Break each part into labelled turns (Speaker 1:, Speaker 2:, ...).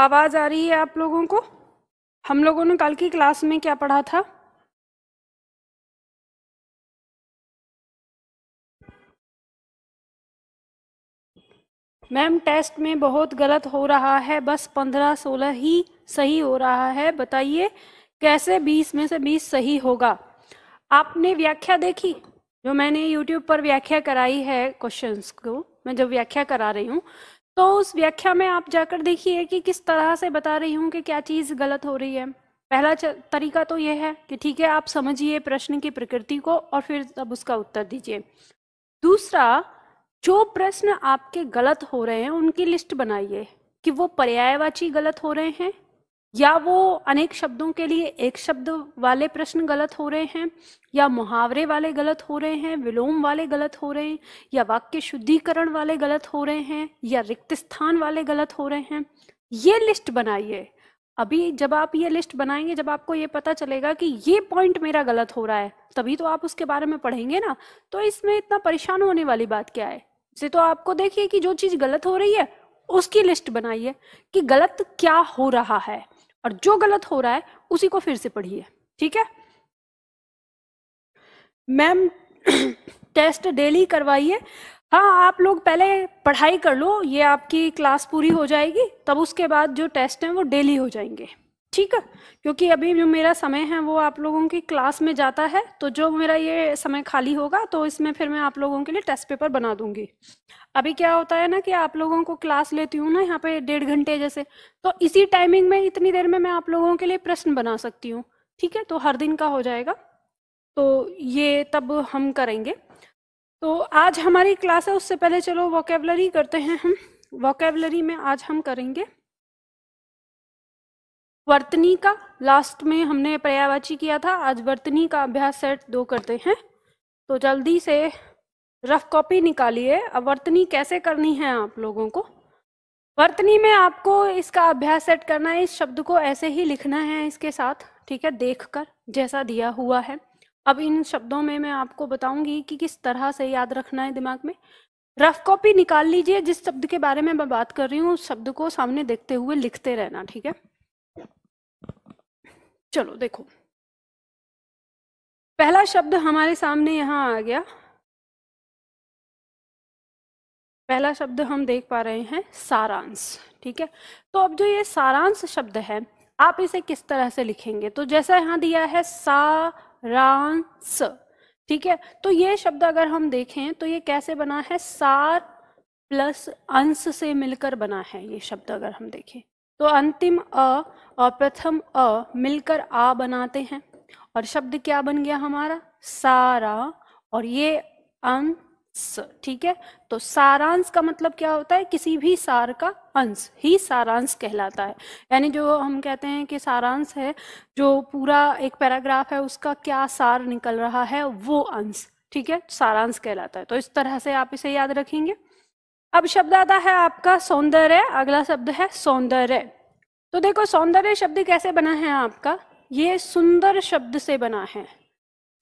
Speaker 1: आवाज आ रही है आप लोगों को? हम लोगों ने कल की क्लास में क्या पढ़ा था? मैम टेस्ट में बहुत गलत हो रहा है, बस 15-16 ही सही हो रहा है। बताइए कैसे 20 में से 20 सही होगा? आपने व्याख्या देखी जो मैंने यूट्यूब पर व्याख्या कराई है क्वेश्चंस को? मैं जब व्याख्या करा रही हूँ तो उस व्याख्या में आप जाकर देखिए कि किस तरह से बता रही हूँ कि क्या चीज़ गलत हो रही है। पहला तरीका तो यह है कि ठीक है, आप समझिए प्रश्न की प्रकृति को और फिर तब उसका उत्तर दीजिए। दूसरा, जो प्रश्न आपके गलत हो रहे हैं उनकी लिस्ट बनाइए कि वो पर्यायवाची गलत हो रहे हैं या वो अनेक शब्दों के लिए एक शब्द वाले प्रश्न गलत हो रहे हैं या मुहावरे वाले गलत हो रहे हैं, विलोम वाले गलत हो रहे हैं या वाक्य शुद्धिकरण वाले गलत हो रहे हैं या रिक्त स्थान वाले गलत हो रहे हैं। ये लिस्ट बनाइए। अभी जब आप ये लिस्ट बनाएंगे, जब आपको ये पता चलेगा कि ये पॉइंट मेरा गलत हो रहा है, तभी तो आप उसके बारे में पढ़ेंगे ना। तो इसमें इतना परेशान होने वाली बात क्या है? इसे तो आपको देखिए कि जो चीज गलत हो रही है उसकी लिस्ट बनाइए कि गलत क्या हो रहा है, और जो गलत हो रहा है उसी को फिर से पढ़िए। ठीक है मैम? टेस्ट डेली करवाइए। हाँ, आप लोग पहले पढ़ाई कर लो, ये आपकी क्लास पूरी हो जाएगी, तब उसके बाद जो टेस्ट हैं वो डेली हो जाएंगे। ठीक है, क्योंकि अभी जो मेरा समय है वो आप लोगों की क्लास में जाता है, तो जो मेरा ये समय खाली होगा तो इसमें फिर मैं आप लोगों के लिए टेस्ट पेपर बना दूंगी। अभी क्या होता है ना कि आप लोगों को क्लास लेती हूँ ना यहाँ पे 1.5 घंटे जैसे, तो इसी टाइमिंग में इतनी देर में मैं आप लोगों के लिए प्रश्न बना सकती हूँ। ठीक है, तो हर दिन का हो जाएगा, तो ये तब हम करेंगे। तो आज हमारी क्लास है, उससे पहले चलो वोकेबलरी करते हैं हम। वोकेबलरी में आज हम करेंगे वर्तनी का। लास्ट में हमने पर्यायवाची किया था, आज वर्तनी का अभ्यास सेट 2 करते हैं। तो जल्दी से रफ कॉपी निकालिए। अब वर्तनी कैसे करनी है आप लोगों को? वर्तनी में आपको इसका अभ्यास सेट करना है, इस शब्द को ऐसे ही लिखना है इसके साथ, ठीक है, देखकर जैसा दिया हुआ है। अब इन शब्दों में मैं आपको बताऊंगी कि किस तरह से याद रखना है दिमाग में। रफ कॉपी निकाल लीजिए, जिस शब्द के बारे में मैं बात कर रही हूँ उस शब्द को सामने देखते हुए लिखते रहना, ठीक है? चलो देखो, पहला शब्द हमारे सामने यहाँ आ गया। पहला शब्द हम देख पा रहे हैं सारांश, ठीक है? तो अब जो ये सारांश शब्द है, आप इसे किस तरह से लिखेंगे? तो जैसा यहाँ दिया है सारांश, ठीक है? तो ये शब्द अगर हम देखें तो ये कैसे बना है? सार प्लस अंश से मिलकर बना है ये शब्द। अगर हम देखें तो अंतिम अ और प्रथम अ मिलकर आ बनाते हैं, और शब्द क्या बन गया हमारा? सारा, और ये अंश, ठीक है? तो सारांश का मतलब क्या होता है? किसी भी सार का अंश ही सारांश कहलाता है। यानी जो हम कहते हैं कि सारांश है, जो पूरा एक पैराग्राफ है उसका क्या सार निकल रहा है, वो अंश, ठीक है, सारांश कहलाता है। तो इस तरह से आप इसे याद रखेंगे। अब शब्द आता है आपका सौंदर्य। अगला शब्द है सौंदर्य। तो देखो सौंदर्य शब्द कैसे बना है आपका? ये सुंदर शब्द से बना है।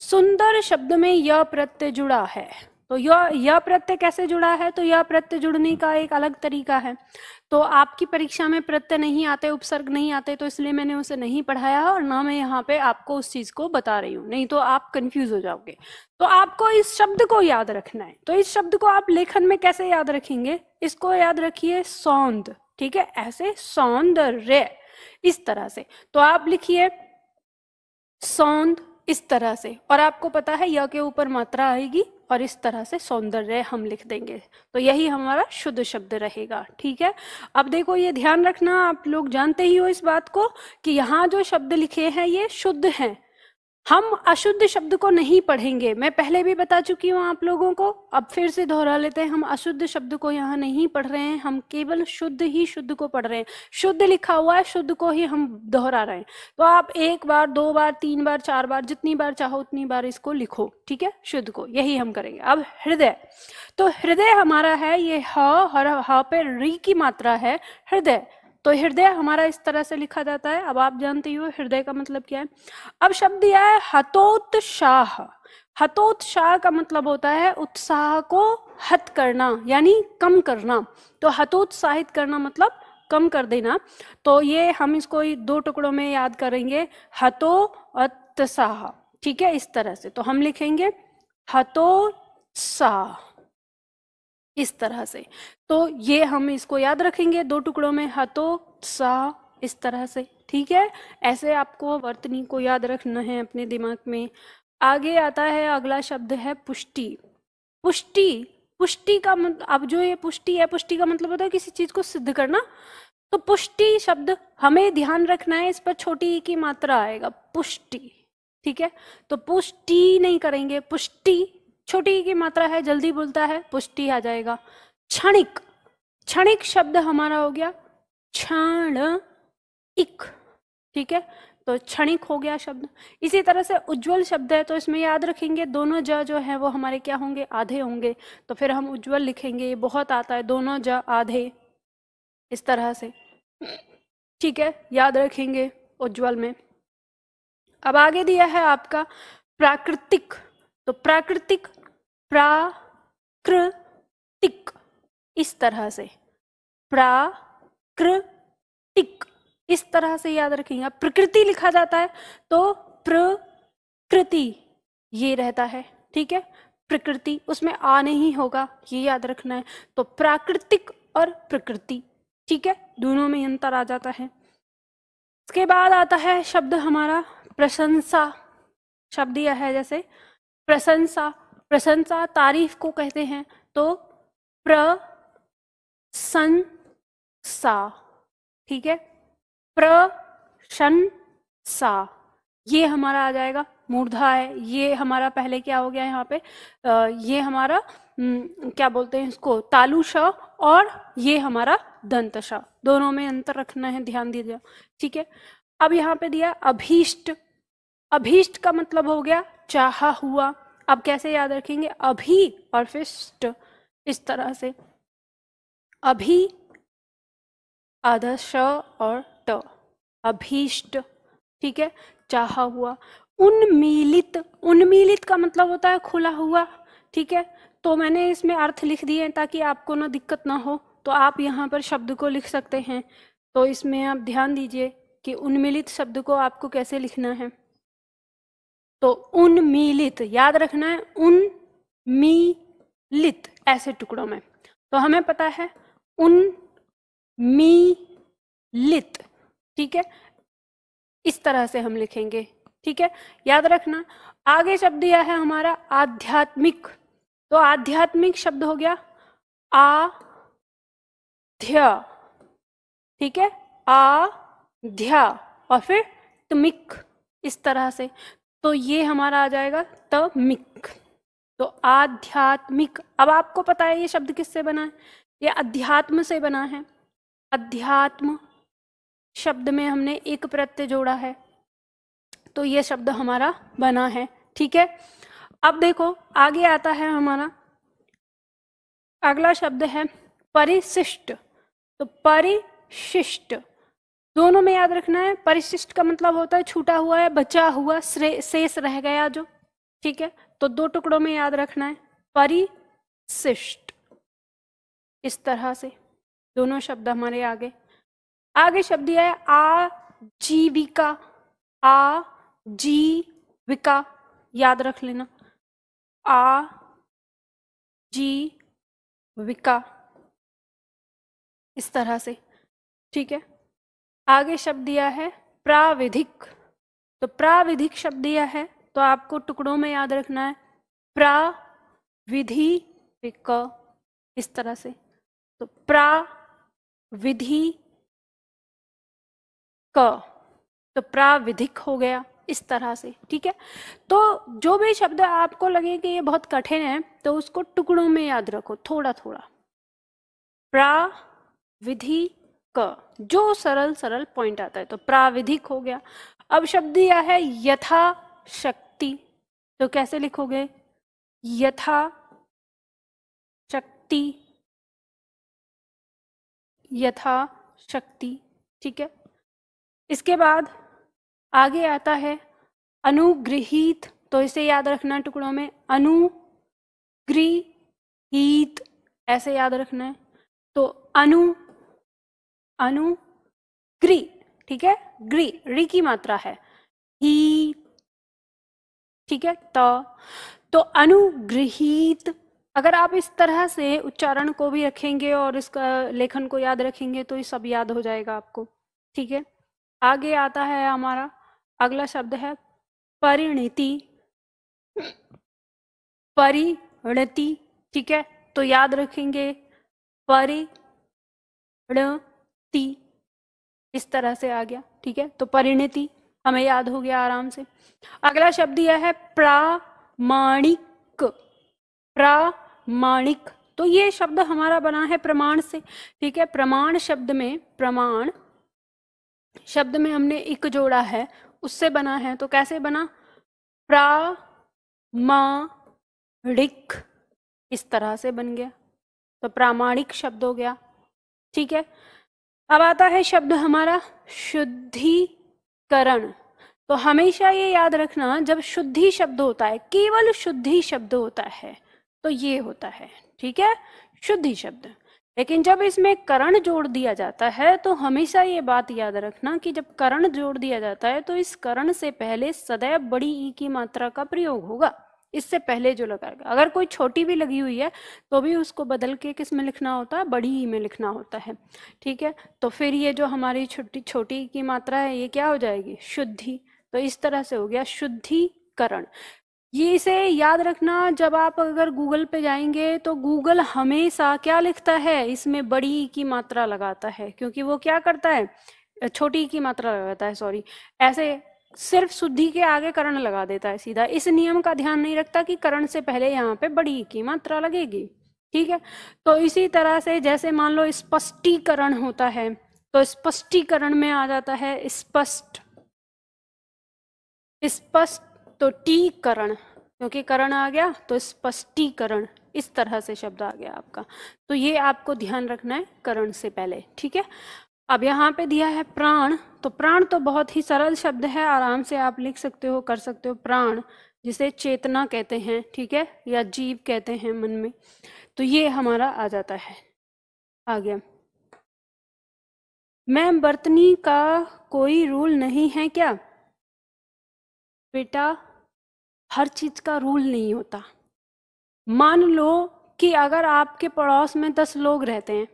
Speaker 1: सुंदर शब्द में य प्रत्यय जुड़ा है। तो यह प्रत्यय कैसे जुड़ा है? तो यह प्रत्यय जुड़ने का एक अलग तरीका है। तो आपकी परीक्षा में प्रत्यय नहीं आते, उपसर्ग नहीं आते, तो इसलिए मैंने उसे नहीं पढ़ाया और ना मैं यहाँ पे आपको उस चीज को बता रही हूँ, नहीं तो आप कंफ्यूज हो जाओगे। तो आपको इस शब्द को याद रखना है। तो इस शब्द को आप लेखन में कैसे याद रखेंगे? इसको याद रखिए सौंद, ठीक है, ऐसे सौंदर्य, इस तरह से। तो आप लिखिए सौंद इस तरह से, और आपको पता है य के ऊपर मात्रा आएगी और इस तरह से सौंदर्य हम लिख देंगे, तो यही हमारा शुद्ध शब्द रहेगा, ठीक है? अब देखो ये ध्यान रखना, आप लोग जानते ही हो इस बात को कि यहाँ जो शब्द लिखे हैं ये शुद्ध हैं। हम अशुद्ध शब्द को नहीं पढ़ेंगे, मैं पहले भी बता चुकी हूँ आप लोगों को, अब फिर से दोहरा लेते हैं। हम अशुद्ध शब्द को यहाँ नहीं पढ़ रहे हैं, हम केवल शुद्ध ही शुद्ध को पढ़ रहे हैं। शुद्ध लिखा हुआ है, शुद्ध को ही हम दोहरा रहे हैं। तो आप 1 बार 2 बार 3 बार 4 बार जितनी बार चाहो उतनी बार इसको लिखो, ठीक है, शुद्ध को, यही हम करेंगे। अब हृदय, तो हृदय हमारा है ये ह पे री की मात्रा है, हृदय। तो हृदय हमारा इस तरह से लिखा जाता है। अब आप जानते हो हृदय का मतलब क्या है। अब शब्द दिया है हतोत्साह। हतोत्साह का मतलब होता है उत्साह को हत करना, यानी कम करना। तो हतोत्साहित करना मतलब कम कर देना। तो ये हम इसको 2 टुकड़ों में याद करेंगे, हतो और तसाह, ठीक है, इस तरह से। तो हम लिखेंगे हतो सा, इस तरह से। तो ये हम इसको याद रखेंगे 2 टुकड़ों में, हतो सा, इस तरह से, ठीक है। ऐसे आपको वर्तनी को याद रखना है अपने दिमाग में। आगे आता है, अगला शब्द है पुष्टि। पुष्टि, पुष्टि का अब जो ये पुष्टि है, पुष्टि का मतलब होता है किसी चीज को सिद्ध करना। तो पुष्टि शब्द हमें ध्यान रखना है, इस पर छोटी ई की मात्रा आएगा, पुष्टि, ठीक है। तो पुष्टि नहीं करेंगे, पुष्टि, छोटी ई की मात्रा है, जल्दी बोलता है, पुष्टि आ जाएगा। क्षणिक, क्षणिक शब्द हमारा हो गया क्षण इक, ठीक है। तो क्षणिक हो गया शब्द। इसी तरह से उज्जवल शब्द है, तो इसमें याद रखेंगे दोनों ज जो है वो हमारे क्या होंगे, आधे होंगे। तो फिर हम उज्जवल लिखेंगे, ये बहुत आता है, दोनों ज आधे, इस तरह से, ठीक है, याद रखेंगे उज्जवल में। अब आगे दिया है आपका प्राकृतिक। तो प्राकृतिक, प्राकृतिक, इस तरह से, प्राकृतिक, इस तरह से याद रखेंगे। प्रकृति लिखा जाता है तो प्रकृति ये रहता है, ठीक है। प्रकृति, उसमें आ नहीं होगा, ये याद रखना है। तो प्राकृतिक और प्रकृति, ठीक है, दोनों में अंतर आ जाता है। इसके बाद आता है शब्द हमारा प्रशंसा। शब्द यह है जैसे प्रशंसा, प्रशंसा तारीफ को कहते हैं, तो प्रशंसा, ठीक है, प्रशंसा, ये हमारा आ जाएगा मूर्धा है। ये हमारा पहले क्या हो गया यहाँ पे, ये हमारा क्या बोलते हैं इसको, तालु श, और ये हमारा दंत श, दोनों में अंतर रखना है, ध्यान दीजिए, ठीक है। अब यहाँ पे दिया अभीष्ट। अभीष्ट का मतलब हो गया चाहा हुआ। अब कैसे याद रखेंगे, अभी और फिर ष्ट, इस तरह से, अभी आधा श और ट, अभीष्ट, ठीक है, चाहा हुआ। उन्मीलित, उन्मीलित का मतलब होता है खुला हुआ, ठीक है। तो मैंने इसमें अर्थ लिख दिए ताकि आपको ना दिक्कत ना हो, तो आप यहाँ पर शब्द को लिख सकते हैं। तो इसमें आप ध्यान दीजिए कि उन्मीलित शब्द को आपको कैसे लिखना है। तो उन्मीलित याद रखना है, उन्मीलित ऐसे टुकड़ों में। तो हमें पता है उन्मीलित, ठीक है, इस तरह से हम लिखेंगे, ठीक है, याद रखना। आगे शब्द यह है हमारा आध्यात्मिक। तो आध्यात्मिक शब्द हो गया आध्य, ठीक है, आध्या और फिर तमिक, इस तरह से। तो ये हमारा आ जाएगा तमिक। तो आध्यात्मिक, अब आपको पता है ये शब्द किससे बना है, ये अध्यात्म से बना है। अध्यात्म शब्द में हमने एक प्रत्यय जोड़ा है, तो ये शब्द हमारा बना है, ठीक है। अब देखो आगे आता है हमारा अगला शब्द है परिशिष्ट। तो परिशिष्ट दोनों में याद रखना है। परिशिष्ट का मतलब होता है छूटा हुआ है, बचा हुआ, शेष रह गया जो, ठीक है। तो 2 टुकड़ों में याद रखना है, परिशिष्ट, इस तरह से दोनों शब्द हमारे आगे। आगे शब्द है आजीविका। आजीविका याद रख लेना, आजीविका, इस तरह से, ठीक है। आगे शब्द दिया है प्राविधिक। तो प्राविधिक शब्द दिया है, तो आपको टुकड़ों में याद रखना है, प्राविधिक, इस तरह से। तो प्राविधि क, तो प्राविधिक हो गया, इस तरह से, ठीक है। तो जो भी शब्द आपको लगे कि ये बहुत कठिन है, तो उसको टुकड़ों में याद रखो थोड़ा थोड़ा। प्राविधि क, जो सरल सरल पॉइंट आता है, तो प्राविधिक हो गया। अब शब्द यह है यथाशक्ति। तो कैसे लिखोगे, यथाशक्ति, यथाशक्ति, ठीक है। इसके बाद आगे आता है अनुगृहीत। तो इसे याद रखना टुकड़ों में, अनुगृहीत ऐसे याद रखना है। तो अनु अनु ग्री, ठीक है, ग्री री की मात्रा है, ही, ठीक है। तो अनुगृहीत, अगर आप इस तरह से उच्चारण को भी रखेंगे और इसका लेखन को याद रखेंगे तो ये सब याद हो जाएगा आपको, ठीक है। आगे आता है हमारा अगला शब्द है परिणति, परिणति, ठीक है। तो याद रखेंगे परिणति, इस तरह से आ गया, ठीक है। तो परिणति हमें याद हो गया आराम से। अगला शब्द यह है प्रामाणिक, प्रामाणिक, तो ये शब्द हमारा बना है प्रमाण से, ठीक है। प्रमाण शब्द में, प्रमाण शब्द में हमने इक जोड़ा है, उससे बना है। तो कैसे बना, प्रामाणिक, इस तरह से बन गया, तो प्रामाणिक शब्द हो गया, ठीक है। अब आता है शब्द हमारा शुद्धिकरण। तो हमेशा ये याद रखना, जब शुद्धि शब्द होता है, केवल शुद्धि शब्द होता है, तो ये होता है, ठीक है, शुद्धि शब्द। लेकिन जब इसमें करण जोड़ दिया जाता है तो हमेशा ये बात याद रखना कि जब करण जोड़ दिया जाता है तो इस करण से पहले सदैव बड़ी ई की मात्रा का प्रयोग होगा, इससे पहले जो लगाएगा। अगर कोई छोटी भी लगी हुई है तो भी उसको बदल के किस में लिखना होता है, बड़ी ई में लिखना होता है, ठीक है। तो फिर ये जो हमारी छोटी छोटी की मात्रा है ये क्या हो जाएगी, शुद्धि। तो इस तरह से हो गया शुद्धिकरण। ये इसे याद रखना, जब आप अगर गूगल पे जाएंगे तो गूगल हमेशा क्या लिखता है, इसमें बड़ी की मात्रा लगाता है, क्योंकि वो क्या करता है, छोटी की मात्रा लगाता है, सॉरी, ऐसे सिर्फ शुद्धि के आगे करण लगा देता है सीधा। इस नियम का ध्यान नहीं रखता कि करण से पहले यहाँ पे बड़ी की मात्रा लगेगी, ठीक है। तो इसी तरह से जैसे मान लो स्पष्टीकरण होता है, तो स्पष्टीकरण में आ जाता है स्पष्ट, स्पष्ट, तो टी करण, क्योंकि करण आ गया तो स्पष्टीकरण, इस तरह से शब्द आ गया आपका। तो ये आपको ध्यान रखना है करण से पहले, ठीक है। अब यहाँ पे दिया है प्राण। तो प्राण तो बहुत ही सरल शब्द है, आराम से आप लिख सकते हो, कर सकते हो। प्राण जिसे चेतना कहते हैं, ठीक है, या जीव कहते हैं मन में, तो ये हमारा आ जाता है, आ गया। मैम बर्तनी का कोई रूल नहीं है क्या? बेटा हर चीज का रूल नहीं होता। मान लो कि अगर आपके पड़ोस में 10 लोग रहते हैं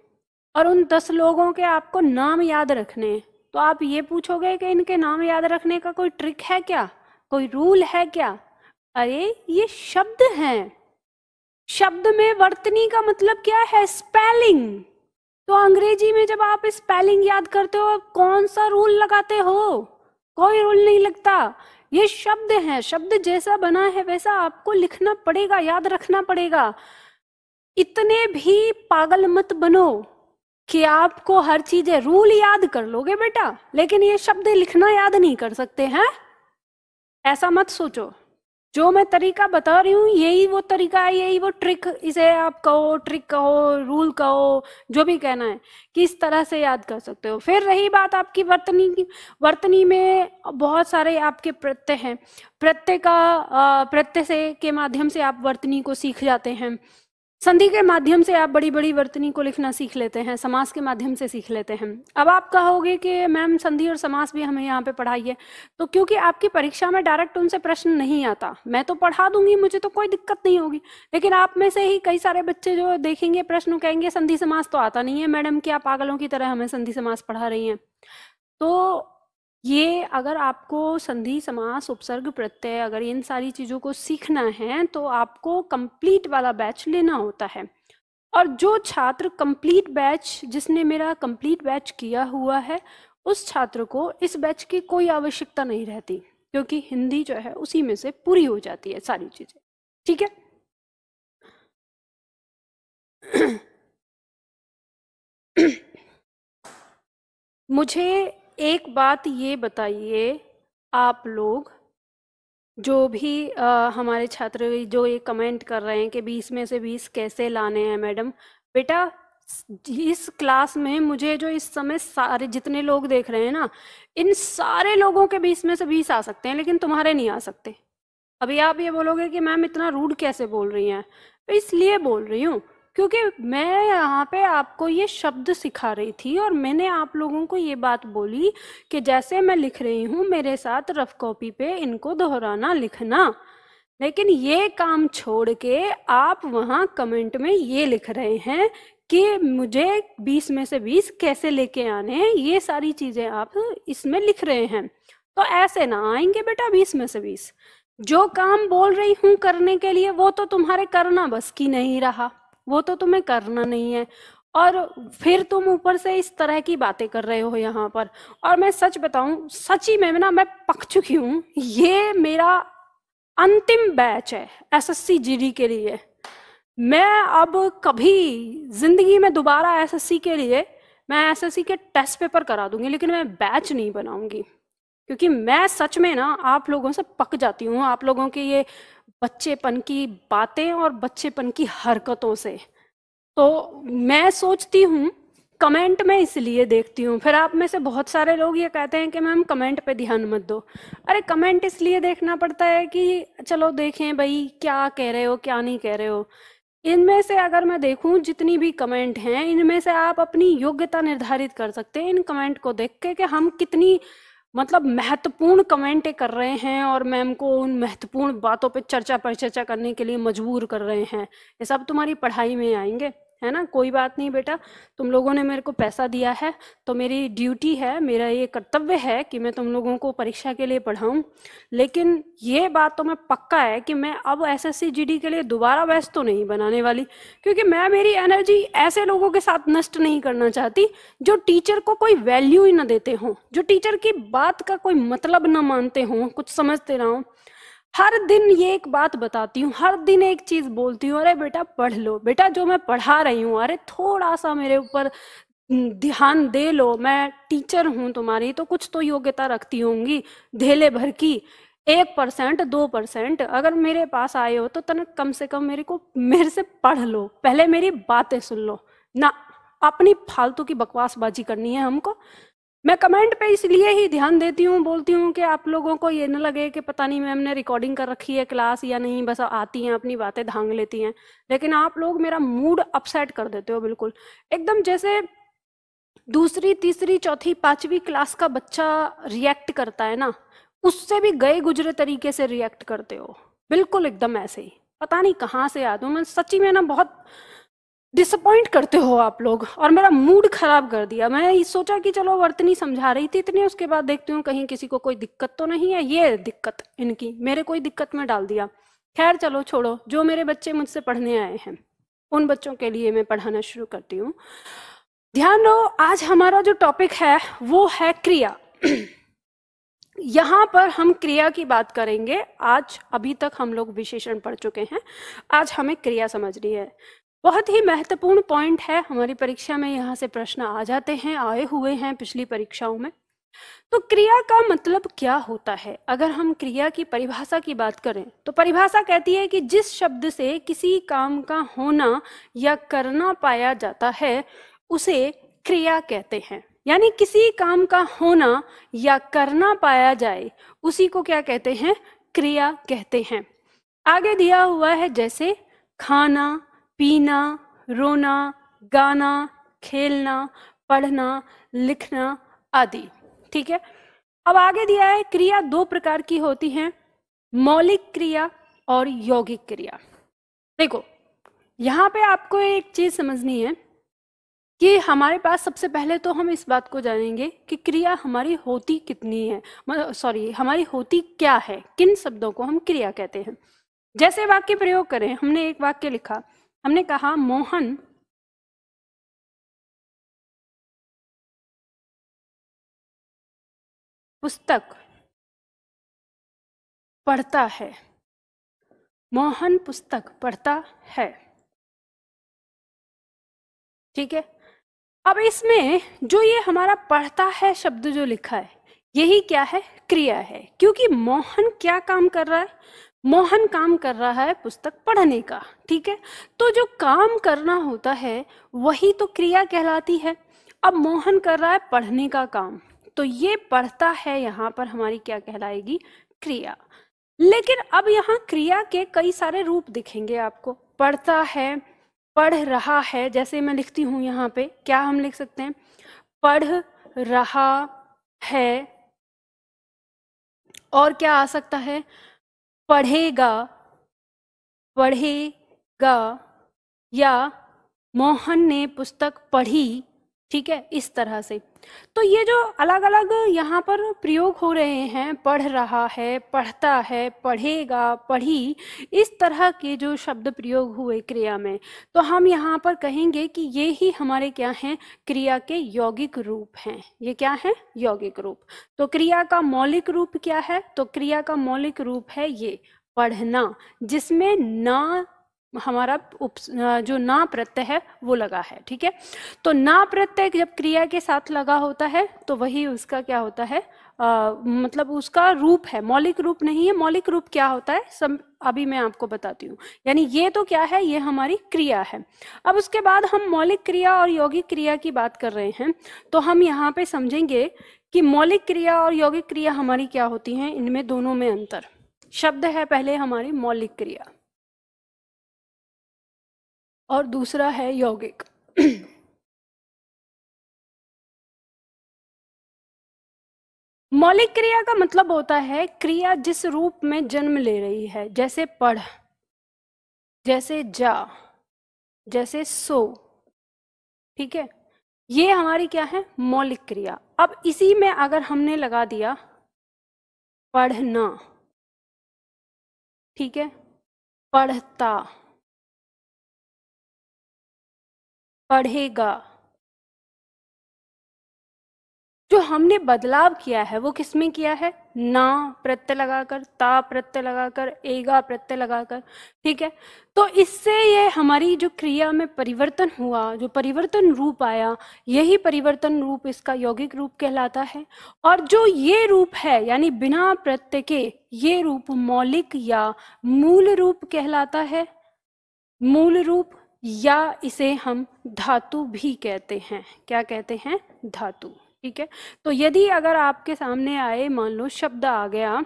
Speaker 1: और उन 10 लोगों के आपको नाम याद रखने हैं, तो आप ये पूछोगे कि इनके नाम याद रखने का कोई ट्रिक है क्या, कोई रूल है क्या? अरे ये शब्द हैं, शब्द में वर्तनी का मतलब क्या है, स्पेलिंग। तो अंग्रेजी में जब आप स्पेलिंग याद करते हो कौन सा रूल लगाते हो, कोई रूल नहीं लगता। ये शब्द है, शब्द जैसा बना है वैसा आपको लिखना पड़ेगा, याद रखना पड़ेगा। इतने भी पागल मत बनो कि आपको हर चीजें रूल याद कर लोगे बेटा, लेकिन ये शब्द लिखना याद नहीं कर सकते हैं, ऐसा मत सोचो। जो मैं तरीका बता रही हूँ यही वो तरीका है, यही वो ट्रिक, इसे आप कहो ट्रिक कहो रूल कहो, जो भी कहना है, किस तरह से याद कर सकते हो। फिर रही बात आपकी वर्तनी की, वर्तनी में बहुत सारे आपके प्रत्यय हैं, प्रत्यय का प्रत्यय से के माध्यम से आप वर्तनी को सीख जाते हैं, संधि के माध्यम से आप बड़ी बड़ी वर्तनी को लिखना सीख लेते हैं, समास के माध्यम से सीख लेते हैं। अब आप कहोगे कि मैम संधि और समास भी हमें यहाँ पे पढ़ाइए, तो क्योंकि आपकी परीक्षा में डायरेक्ट उनसे प्रश्न नहीं आता, मैं तो पढ़ा दूंगी, मुझे तो कोई दिक्कत नहीं होगी, लेकिन आप में से ही कई सारे बच्चे जो देखेंगे प्रश्न कहेंगे संधि समास तो आता नहीं है मैडम, क्या पागलों की तरह हमें संधि समास पढ़ा रही हैं। तो ये अगर आपको संधि समास उपसर्ग प्रत्यय अगर इन सारी चीजों को सीखना है तो आपको कंप्लीट वाला बैच लेना होता है। और जो छात्र कंप्लीट बैच, जिसने मेरा कंप्लीट बैच किया हुआ है, उस छात्र को इस बैच की कोई आवश्यकता नहीं रहती, क्योंकि हिंदी जो है उसी में से पूरी हो जाती है सारी चीजें, ठीक है। मुझे एक बात ये बताइए, आप लोग जो भी हमारे छात्र जो ये कमेंट कर रहे हैं कि 20 में से 20 कैसे लाने हैं मैडम, बेटा इस क्लास में मुझे जो इस समय सारे जितने लोग देख रहे हैं ना, इन सारे लोगों के 20 में से 20 आ सकते हैं, लेकिन तुम्हारे नहीं आ सकते। अभी आप ये बोलोगे कि मैम इतना रूड कैसे बोल रही हैं, तो इसलिए बोल रही हूँ क्योंकि मैं यहाँ पे आपको ये शब्द सिखा रही थी और मैंने आप लोगों को ये बात बोली कि जैसे मैं लिख रही हूँ मेरे साथ रफ कॉपी पे इनको दोहराना लिखना। लेकिन ये काम छोड़ के आप वहाँ कमेंट में ये लिख रहे हैं कि मुझे 20 में से 20 कैसे लेके आने हैं, ये सारी चीजें आप इसमें लिख रहे हैं। तो ऐसे ना आएंगे बेटा 20 में से 20। जो काम बोल रही हूँ करने के लिए वो तो तुम्हारे करना बस की नहीं रहा, वो तो तुम्हें करना नहीं है, और फिर तुम ऊपर से इस तरह की बातें कर रहे हो यहाँ पर। और मैं सच बताऊं, सच्ची में ना मैं पक चुकी हूँ। ये मेरा अंतिम बैच है एसएससी जीडी के लिए। मैं अब कभी जिंदगी में दोबारा एसएससी के लिए, मैं एसएससी के टेस्ट पेपर करा दूंगी लेकिन मैं बैच नहीं बनाऊंगी, क्योंकि मैं सच में ना आप लोगों से पक जाती हूँ, आप लोगों के ये बच्चेपन की बातें और बच्चेपन की हरकतों से। तो मैं सोचती हूँ, कमेंट में इसलिए देखती हूँ, फिर आप में से बहुत सारे लोग ये कहते हैं कि मैम कमेंट पे ध्यान मत दो। अरे कमेंट इसलिए देखना पड़ता है कि चलो देखें भाई क्या कह रहे हो क्या नहीं कह रहे हो। इनमें से अगर मैं देखूं जितनी भी कमेंट हैं, इनमें से आप अपनी योग्यता निर्धारित कर सकते हैं इन कमेंट को देख के कि हम कितनी मतलब महत्वपूर्ण कमेंट कर रहे हैं और मैम को उन महत्वपूर्ण बातों पे चर्चा पर चर्चा करने के लिए मजबूर कर रहे हैं। ये सब तुम्हारी पढ़ाई में आएंगे, है ना। कोई बात नहीं बेटा, तुम लोगों ने मेरे को पैसा दिया है तो मेरी ड्यूटी है, मेरा ये कर्तव्य है कि मैं तुम लोगों को परीक्षा के लिए पढ़ाऊं। लेकिन ये बात तो मैं पक्का है कि मैं अब एसएससी जीडी के लिए दोबारा बैच तो नहीं बनाने वाली, क्योंकि मैं मेरी एनर्जी ऐसे लोगों के साथ नष्ट नहीं करना चाहती जो टीचर को कोई वैल्यू ही ना देते हों, जो टीचर की बात का कोई मतलब ना मानते हों, कुछ समझते ना हों। हर दिन ये एक बात बताती हूँ, हर दिन एक चीज बोलती हूँ, अरे बेटा पढ़ लो, बेटा जो मैं पढ़ा रही हूँ अरे थोड़ा सा मेरे ऊपर ध्यान दे लो, मैं टीचर हूँ तुम्हारी तो कुछ तो योग्यता रखती होंगी, धेले भर की 1% 2% अगर मेरे पास आए हो तो तन कम से कम मेरे से पढ़ लो, पहले मेरी बातें सुन लो ना, अपनी फालतू की बकवासबाजी करनी है हमको। मैं कमेंट पे इसलिए ही ध्यान देती हूँ, बोलती हूँ कि आप लोगों को ये न लगे कि पता नहीं मैम ने रिकॉर्डिंग कर रखी है क्लास या नहीं, बस आती हैं अपनी बातें धांग लेती हैं। लेकिन आप लोग मेरा मूड अपसेट कर देते हो बिल्कुल, एकदम जैसे दूसरी तीसरी चौथी पांचवी क्लास का बच्चा रिएक्ट करता है ना, उससे भी गए गुजरे तरीके से रिएक्ट करते हो, बिल्कुल एकदम ऐसे ही। पता नहीं कहाँ से आ दूं मैं, सच्ची में ना बहुत डिसअपॉइंट करते हो आप लोग और मेरा मूड खराब कर दिया। मैं सोचा कि चलो वर्तनी समझा रही थी इतनी, उसके बाद देखती हूँ कहीं किसी को कोई दिक्कत तो नहीं है, ये दिक्कत इनकी मेरे कोई दिक्कत में डाल दिया। खैर चलो छोड़ो, जो मेरे बच्चे मुझसे पढ़ने आए हैं उन बच्चों के लिए मैं पढ़ाना शुरू करती हूँ। ध्यान दो, आज हमारा जो टॉपिक है वो है क्रिया। यहाँ पर हम क्रिया की बात करेंगे आज, अभी तक हम लोग विशेषण पढ़ चुके हैं, आज हमें क्रिया समझनी है। बहुत ही महत्वपूर्ण पॉइंट है, हमारी परीक्षा में यहाँ से प्रश्न आ जाते हैं, आए हुए हैं पिछली परीक्षाओं में। तो क्रिया का मतलब क्या होता है? अगर हम क्रिया की परिभाषा की बात करें तो परिभाषा कहती है कि जिस शब्द से किसी काम का होना या करना पाया जाता है उसे क्रिया कहते हैं। यानी किसी काम का होना या करना पाया जाए उसी को क्या कहते हैं? क्रिया कहते हैं। आगे दिया हुआ है जैसे खाना, पीना, रोना, गाना, खेलना, पढ़ना, लिखना आदि। ठीक है, अब आगे दिया है क्रिया दो प्रकार की होती हैं, मौलिक क्रिया और यौगिक क्रिया। देखो यहाँ पे आपको एक चीज समझनी है कि हमारे पास सबसे पहले तो हम इस बात को जानेंगे कि क्रिया हमारी होती कितनी है, सॉरी हमारी होती क्या है, किन शब्दों को हम क्रिया कहते हैं। जैसे वाक्य प्रयोग करें, हमने एक वाक्य लिखा, हमने कहा मोहन पुस्तक पढ़ता है, मोहन पुस्तक पढ़ता है। ठीक है, अब इसमें जो ये हमारा पढ़ता है शब्द जो लिखा है यही क्या है? क्रिया है, क्योंकि मोहन क्या काम कर रहा है? मोहन काम कर रहा है पुस्तक पढ़ने का। ठीक है, तो जो काम करना होता है वही तो क्रिया कहलाती है। अब मोहन कर रहा है पढ़ने का काम, तो ये पढ़ता है यहाँ पर हमारी क्या कहलाएगी? क्रिया। लेकिन अब यहाँ क्रिया के कई सारे रूप दिखेंगे आपको। पढ़ता है, पढ़ रहा है, जैसे मैं लिखती हूँ यहाँ पे, क्या हम लिख सकते हैं? पढ़ रहा है। और क्या आ सकता है? पढ़ेगा, पढ़ेगा, या मोहन ने पुस्तक पढ़ी। ठीक है, इस तरह से। तो ये जो अलग अलग यहाँ पर प्रयोग हो रहे हैं, पढ़ रहा है, पढ़ता है, पढ़ेगा, पढ़ी, इस तरह के जो शब्द प्रयोग हुए क्रिया में, तो हम यहाँ पर कहेंगे कि ये ही हमारे क्या हैं? क्रिया के यौगिक रूप हैं। ये क्या है? यौगिक रूप। तो क्रिया का मौलिक रूप क्या है? तो क्रिया का मौलिक रूप है ये पढ़ना, जिसमें ना हमारा जो ना प्रत्यय है वो लगा है। ठीक है, तो ना प्रत्यय जब क्रिया के साथ लगा होता है तो वही उसका क्या होता है? मतलब उसका रूप है, मौलिक रूप नहीं है। मौलिक रूप क्या होता है सब अभी मैं आपको बताती हूँ। यानी ये तो क्या है? ये हमारी क्रिया है। अब उसके बाद हम मौलिक क्रिया और यौगिक क्रिया की बात कर रहे हैं, तो हम यहाँ पे समझेंगे कि मौलिक क्रिया और यौगिक क्रिया हमारी क्या होती हैं, इनमें दोनों में अंतर। शब्द है पहले हमारी मौलिक क्रिया और दूसरा है यौगिक। मौलिक क्रिया का मतलब होता है क्रिया जिस रूप में जन्म ले रही है, जैसे पढ़, जैसे जा, जैसे सो। ठीक है, ये हमारी क्या है? मौलिक क्रिया। अब इसी में अगर हमने लगा दिया पढ़ना, ठीक है, पढ़ता, पढ़ेगा, जो हमने बदलाव किया है वो किसमें किया है? ना प्रत्यय लगाकर, ता प्रत्यय लगाकर, एगा प्रत्यय लगाकर। ठीक है, तो इससे ये हमारी जो क्रिया में परिवर्तन हुआ, जो परिवर्तन रूप आया, यही परिवर्तन रूप इसका यौगिक रूप कहलाता है। और जो ये रूप है यानी बिना प्रत्यय के, ये रूप मौलिक या मूल रूप कहलाता है। मूल रूप, या इसे हम धातु भी कहते हैं। क्या कहते हैं? धातु। ठीक है, तो यदि अगर आपके सामने आए, मान लो शब्द आ गया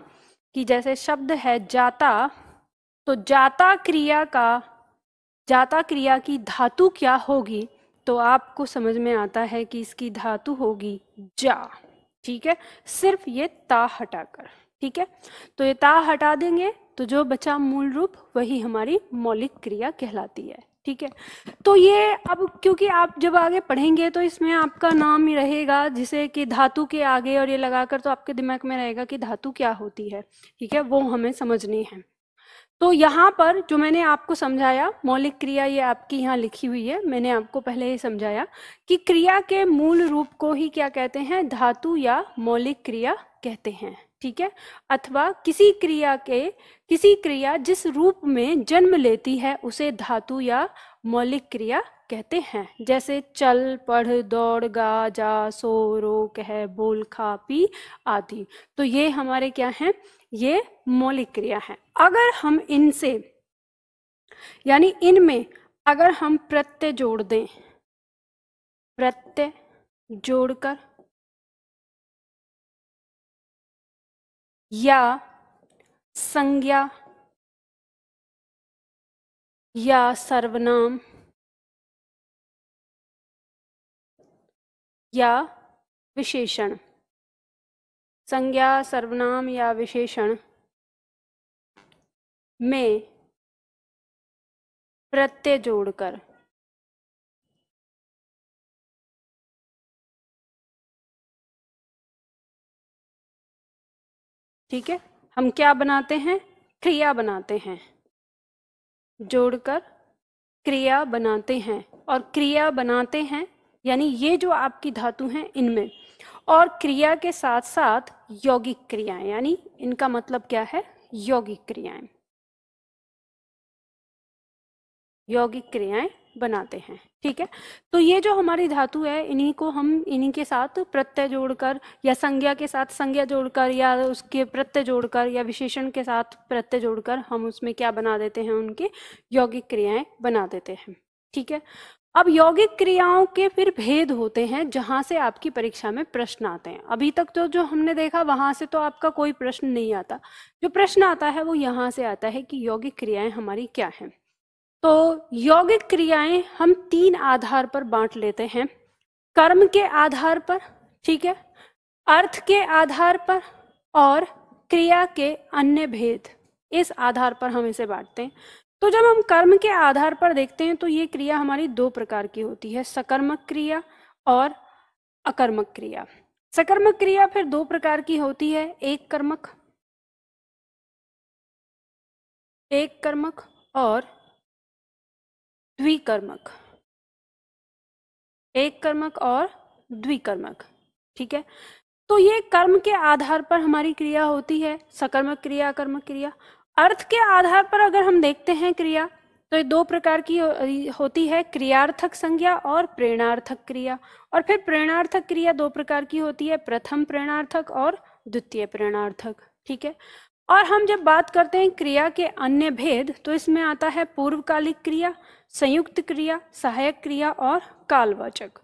Speaker 1: कि जैसे शब्द है जाता, तो जाता क्रिया का, जाता क्रिया की धातु क्या होगी? तो आपको समझ में आता है कि इसकी धातु होगी जा। ठीक है, सिर्फ ये ता हटाकर। ठीक है, तो ये ता हटा देंगे तो जो बचा मूल रूप वही हमारी मौलिक क्रिया कहलाती है। ठीक है, तो ये अब क्योंकि आप जब आगे पढ़ेंगे तो इसमें आपका नाम ही रहेगा, जिसे कि धातु के आगे और ये लगाकर, तो आपके दिमाग में रहेगा कि धातु क्या होती है। ठीक है, वो हमें समझनी है। तो यहाँ पर जो मैंने आपको समझाया मौलिक क्रिया, ये आपकी यहाँ लिखी हुई है, मैंने आपको पहले ही समझाया कि क्रिया के मूल रूप को ही क्या कहते हैं? धातु या मौलिक क्रिया कहते हैं। ठीक है, अथवा किसी क्रिया जिस रूप में जन्म लेती है उसे धातु या मौलिक क्रिया कहते हैं। जैसे चल, पढ़, दौड़, गा, जा, सो, रो, कह, बोल, खा, पी आदि। तो ये हमारे क्या हैं? ये मौलिक क्रिया है। अगर हम इनसे यानी इनमें अगर हम प्रत्यय जोड़ दें, प्रत्यय जोड़कर, या संज्ञा या सर्वनाम या विशेषण, संज्ञा, सर्वनाम या विशेषण में प्रत्यय जोड़कर, ठीक है, हम क्या बनाते हैं? क्रिया बनाते हैं। जोड़कर क्रिया बनाते हैं, और क्रिया बनाते हैं यानी ये जो आपकी धातु हैं इनमें, और क्रिया के साथ साथ यौगिक क्रियाएं, यानी इनका मतलब क्या है? यौगिक क्रियाएं, यौगिक क्रियाएं बनाते हैं। ठीक है, तो ये जो हमारी धातु है, इन्हीं को हम इन्हीं के साथ प्रत्यय जोड़कर, या संज्ञा के साथ संज्ञा जोड़कर, या उसके प्रत्यय जोड़कर, या विशेषण के साथ प्रत्यय जोड़कर हम उसमें क्या बना देते हैं? उनके यौगिक क्रियाएं बना देते हैं। ठीक है, अब यौगिक क्रियाओं के फिर भेद होते हैं जहां से आपकी परीक्षा में प्रश्न आते हैं। अभी तक तो जो हमने देखा वहां से तो आपका कोई प्रश्न नहीं आता। जो प्रश्न आता है वो यहाँ से आता है कि यौगिक क्रियाएं हमारी क्या हैं। तो यौगिक क्रियाएं हम 3 आधार पर बांट लेते हैं, कर्म के आधार पर, ठीक है, अर्थ के आधार पर और क्रिया के अन्य भेद, इस आधार पर हम इसे बांटते हैं। तो जब हम कर्म के आधार पर देखते हैं तो ये क्रिया हमारी 2 प्रकार की होती है, सकर्मक क्रिया और अकर्मक क्रिया। सकर्मक क्रिया फिर 2 प्रकार की होती है, एक कर्मक और द्विकर्मक, एक कर्मक और द्विकर्मक, ठीक है। तो ये कर्म के आधार पर हमारी क्रिया होती है, सकर्मक क्रिया, अकर्मक क्रिया। अर्थ के आधार पर अगर हम देखते हैं क्रिया, तो ये 2 प्रकार की होती है, क्रियार्थक संज्ञा और प्रेरणार्थक क्रिया। और फिर प्रेरणार्थक क्रिया 2 प्रकार की होती है, प्रथम प्रेरणार्थक और द्वितीय प्रेरणार्थक, ठीक है। और हम जब बात करते हैं क्रिया के अन्य भेद, तो इसमें आता है पूर्वकालिक क्रिया, संयुक्त क्रिया, सहायक क्रिया और कालवाचक,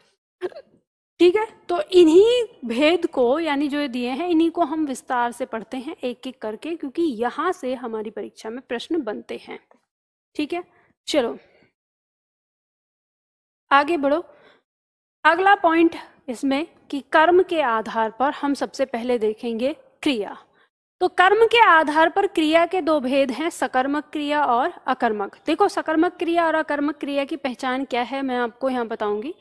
Speaker 1: ठीक है। तो इन्हीं भेद को, यानी जो दिए हैं, इन्हीं को हम विस्तार से पढ़ते हैं एक एक करके, क्योंकि यहां से हमारी परीक्षा में प्रश्न बनते हैं, ठीक है। चलो आगे बढ़ो। अगला पॉइंट इसमें कि कर्म के आधार पर हम सबसे पहले देखेंगे क्रिया। तो कर्म के आधार पर क्रिया के 2 भेद हैं, सकर्मक क्रिया और अकर्मक। देखो, सकर्मक क्रिया और अकर्मक क्रिया की पहचान क्या है, मैं आपको यहाँ बताऊंगी।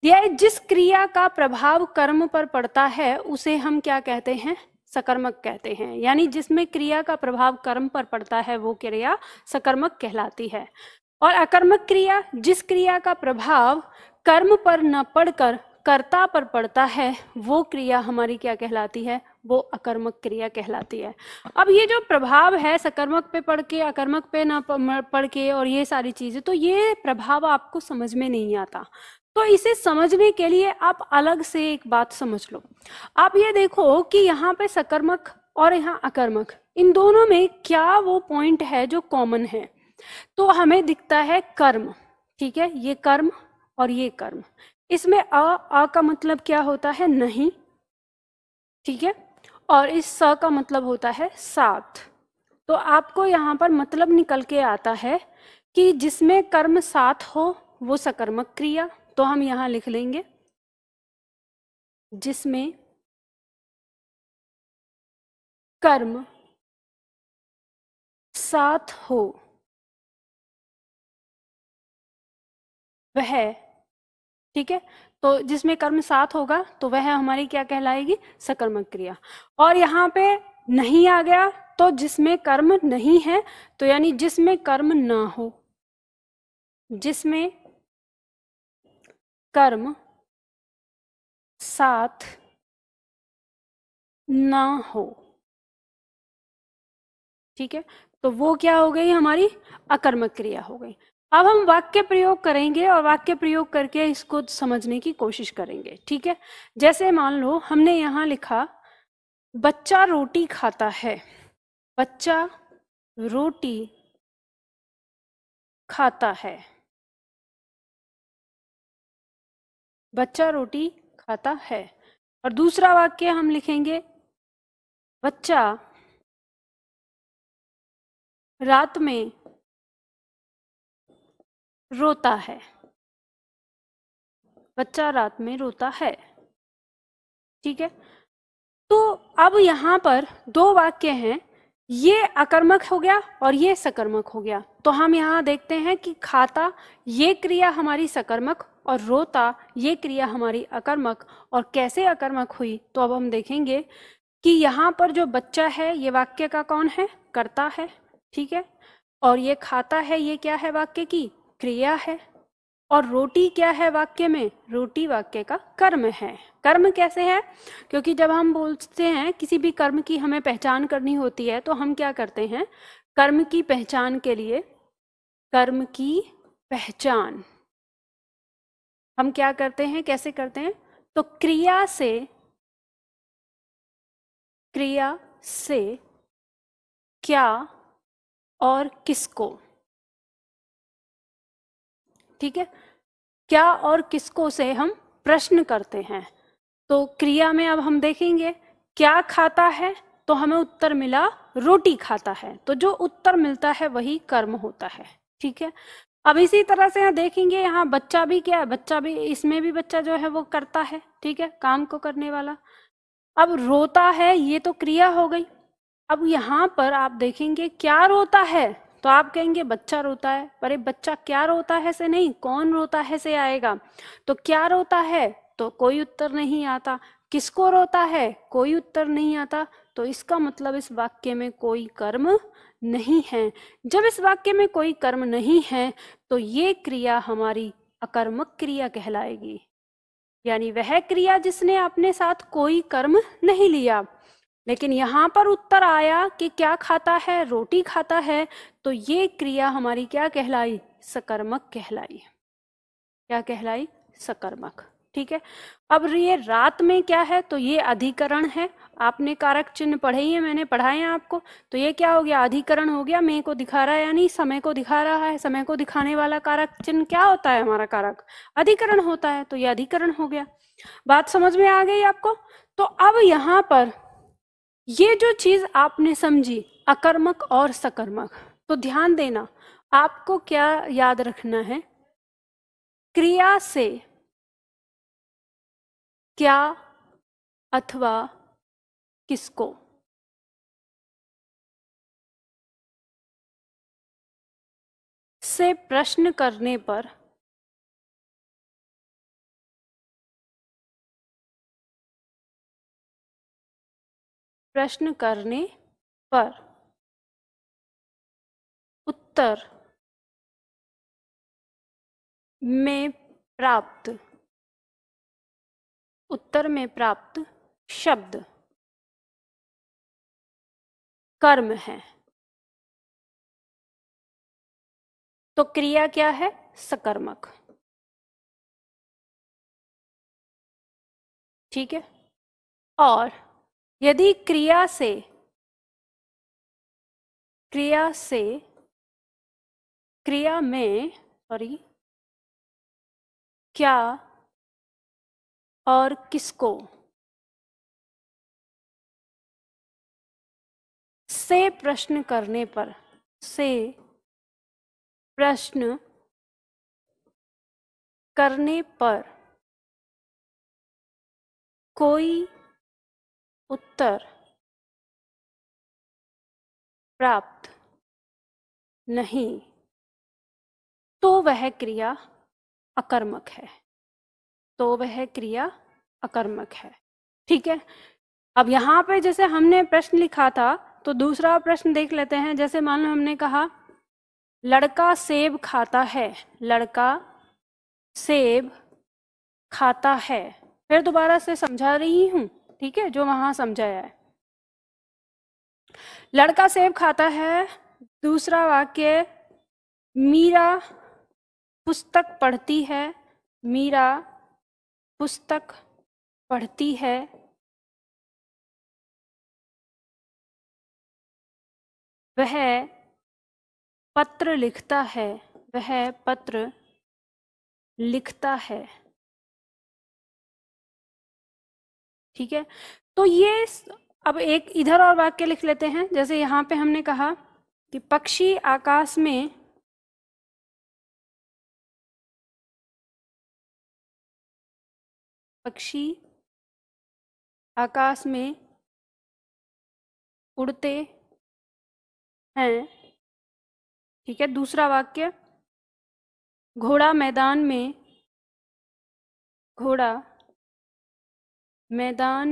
Speaker 1: यह जिस क्रिया का प्रभाव कर्म पर पड़ता है उसे हम क्या कहते हैं, सकर्मक कहते हैं। यानी जिसमें क्रिया का प्रभाव कर्म पर पड़ता है वो क्रिया सकर्मक कहलाती है। और अकर्मक क्रिया, जिस क्रिया का प्रभाव कर्म पर न पड़कर कर्ता पर पड़ता है, वो क्रिया हमारी क्या कहलाती है, वो अकर्मक क्रिया कहलाती है। अब ये जो प्रभाव है सकर्मक पे पड़ के अकर्मक पे ना पड़ के और ये सारी चीजें, तो ये प्रभाव आपको समझ में नहीं आता। तो इसे समझने के लिए आप अलग से एक बात समझ लो। आप ये देखो कि यहाँ पे सकर्मक और यहाँ अकर्मक, इन दोनों में क्या वो पॉइंट है जो कॉमन है। तो हमें दिखता है कर्म, ठीक है, ये कर्म और ये कर्म। इसमें अ का मतलब क्या होता है, नहीं, ठीक है, और इस स का मतलब होता है साथ। तो आपको यहाँ पर मतलब निकल के आता है कि जिसमें कर्म साथ हो वो सकर्मक क्रिया। तो हम यहाँ लिख लेंगे जिसमें कर्म साथ हो वह, ठीक है, तो जिसमें कर्म साथ होगा तो वह हमारी क्या कहलाएगी, सकर्मक क्रिया। और यहाँ पे नहीं आ गया तो जिसमें कर्म नहीं है, तो यानी जिसमें कर्म ना हो, जिसमें कर्म साथ ना हो, ठीक है, तो वो क्या हो गई, हमारी अकर्मक क्रिया हो गई। अब हम वाक्य प्रयोग करेंगे और वाक्य प्रयोग करके इसको समझने की कोशिश करेंगे, ठीक है। जैसे मान लो हमने यहाँ लिखा बच्चा रोटी खाता है, बच्चा रोटी खाता है, बच्चा रोटी खाता है। और दूसरा वाक्य हम लिखेंगे बच्चा रात में रोता है, बच्चा रात में रोता है, ठीक है। तो अब यहाँ पर 2 वाक्य हैं, ये अकर्मक हो गया और ये सकर्मक हो गया। तो हम यहाँ देखते हैं कि खाता ये क्रिया हमारी सकर्मक और रोता ये क्रिया हमारी अकर्मक। और कैसे अकर्मक हुई, तो अब हम देखेंगे कि यहाँ पर जो बच्चा है ये वाक्य का कौन है, कर्ता है, ठीक है। और ये खाता है, ये क्या है, वाक्य की क्रिया है। और रोटी क्या है वाक्य में, रोटी वाक्य का कर्म है। कर्म कैसे है, क्योंकि जब हम बोलते हैं किसी भी कर्म की हमें पहचान करनी होती है तो हम क्या करते हैं, कर्म की पहचान के लिए, कर्म की पहचान हम क्या करते हैं, कैसे करते हैं, तो क्रिया से क्या और किसको, ठीक है, क्या और किसको से हम प्रश्न करते हैं। तो क्रिया में अब हम देखेंगे क्या खाता है, तो हमें उत्तर मिला रोटी खाता है, तो जो उत्तर मिलता है वही कर्म होता है, ठीक है। अब इसी तरह से यहाँ देखेंगे, यहाँ बच्चा भी क्या है, बच्चा भी, इसमें भी बच्चा जो है वो करता है, ठीक है, काम को करने वाला। अब रोता है, ये तो क्रिया हो गई। अब यहाँ पर आप देखेंगे क्या रोता है, तो आप कहेंगे बच्चा रोता है, पर ये बच्चा क्या रोता है से नहीं, कौन रोता है से आएगा। तो क्या रोता है, तो कोई उत्तर नहीं आता। किसको रोता है, कोई उत्तर नहीं आता। तो इसका मतलब इस वाक्य में कोई कर्म नहीं है। जब इस वाक्य में कोई कर्म नहीं है तो ये क्रिया हमारी अकर्मक क्रिया कहलाएगी, यानी वह क्रिया जिसने अपने साथ कोई कर्म नहीं लिया। लेकिन यहाँ पर उत्तर आया कि क्या खाता है, रोटी खाता है, तो ये क्रिया हमारी क्या कहलाई, सकर्मक कहलाई। क्या कहलाई, सकर्मक। ठीक है। अब ये रात में क्या है, तो ये अधिकरण है। आपने कारक चिन्ह पढ़े ही है, मैंने पढ़ाए हैं आपको। तो ये क्या हो गया, अधिकरण हो गया। मैं को दिखा रहा है यानी समय को दिखा रहा है। समय को दिखाने वाला कारक चिन्ह क्या होता है, हमारा कारक अधिकरण होता है। तो ये अधिकरण हो गया। बात समझ में आ गई आपको। तो अब यहाँ पर ये जो चीज आपने समझी, अकर्मक और सकर्मक, तो ध्यान देना, आपको क्या याद रखना है, क्रिया से क्या अथवा किसको, से प्रश्न करने पर उत्तर में प्राप्त शब्द कर्म है। तो क्रिया क्या है, सकर्मक। ठीक है। और यदि क्रिया में क्या और किसको से प्रश्न करने पर कोई उत्तर प्राप्त नहीं, तो वह क्रिया अकर्मक है। ठीक है। अब यहाँ पे जैसे हमने प्रश्न लिखा था, तो दूसरा प्रश्न देख लेते हैं। जैसे मान लो हमने कहा लड़का सेब खाता है, लड़का सेब खाता है। फिर दोबारा से समझा रही हूँ, ठीक है, जो वहां समझाया है। लड़का सेब खाता है। दूसरा वाक्य, मीरा पुस्तक पढ़ती है, मीरा पुस्तक पढ़ती है। वह पत्र लिखता है। ठीक है। तो ये अब एक इधर और वाक्य लिख लेते हैं। जैसे यहाँ पे हमने कहा कि पक्षी आकाश में उड़ते हैं। ठीक है। दूसरा वाक्य, घोड़ा मैदान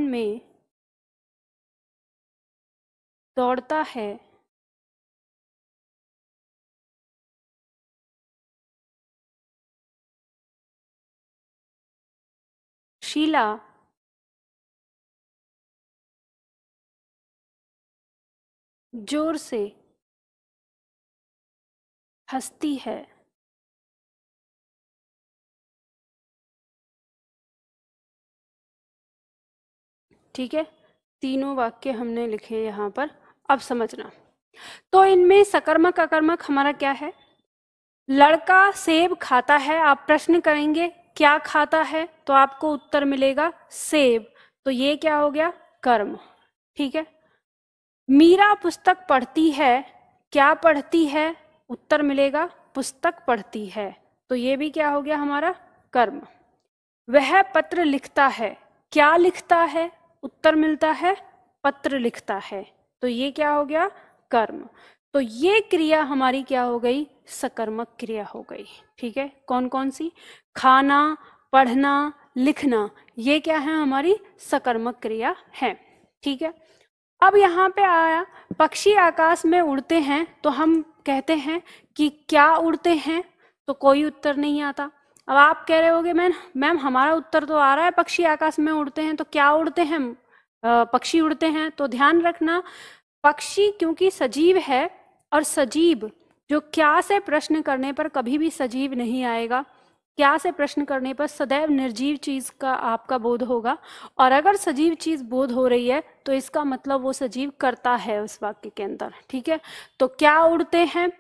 Speaker 1: में दौड़ता है। शीला जोर से हंसती है। ठीक है। तीनों वाक्य हमने लिखे यहाँ पर। अब समझना, तो इनमें सकर्मक अकर्मक हमारा क्या है। लड़का सेब खाता है, आप प्रश्न करेंगे क्या खाता है, तो आपको उत्तर मिलेगा सेब। तो ये क्या हो गया, कर्म। ठीक है। मीरा पुस्तक पढ़ती है, क्या पढ़ती है, उत्तर मिलेगा पुस्तक पढ़ती है, तो ये भी क्या हो गया हमारा कर्म। वह पत्र लिखता है, क्या लिखता है, उत्तर मिलता है पत्र लिखता है, तो ये क्या हो गया कर्म। तो ये क्रिया हमारी क्या हो गई, सकर्मक क्रिया हो गई। ठीक है, कौन कौन सी, खाना, पढ़ना, लिखना, ये क्या है हमारी सकर्मक क्रिया है। ठीक है, अब यहाँ पे आया पक्षी आकाश में उड़ते हैं, तो हम कहते हैं कि क्या उड़ते हैं, तो कोई उत्तर नहीं आता। अब आप कह रहे होगे मैम हमारा उत्तर तो आ रहा है पक्षी आकाश में उड़ते हैं, तो क्या उड़ते हैं, पक्षी उड़ते हैं। तो ध्यान रखना, पक्षी क्योंकि सजीव है, और सजीव जो क्या से प्रश्न करने पर कभी भी सजीव नहीं आएगा, क्या से प्रश्न करने पर सदैव निर्जीव चीज का आपका बोध होगा, और अगर सजीव चीज बोध हो रही है तो इसका मतलब वो सजीव करता है उस वाक्य के अंदर। ठीक है, तो क्या उड़ते हैं,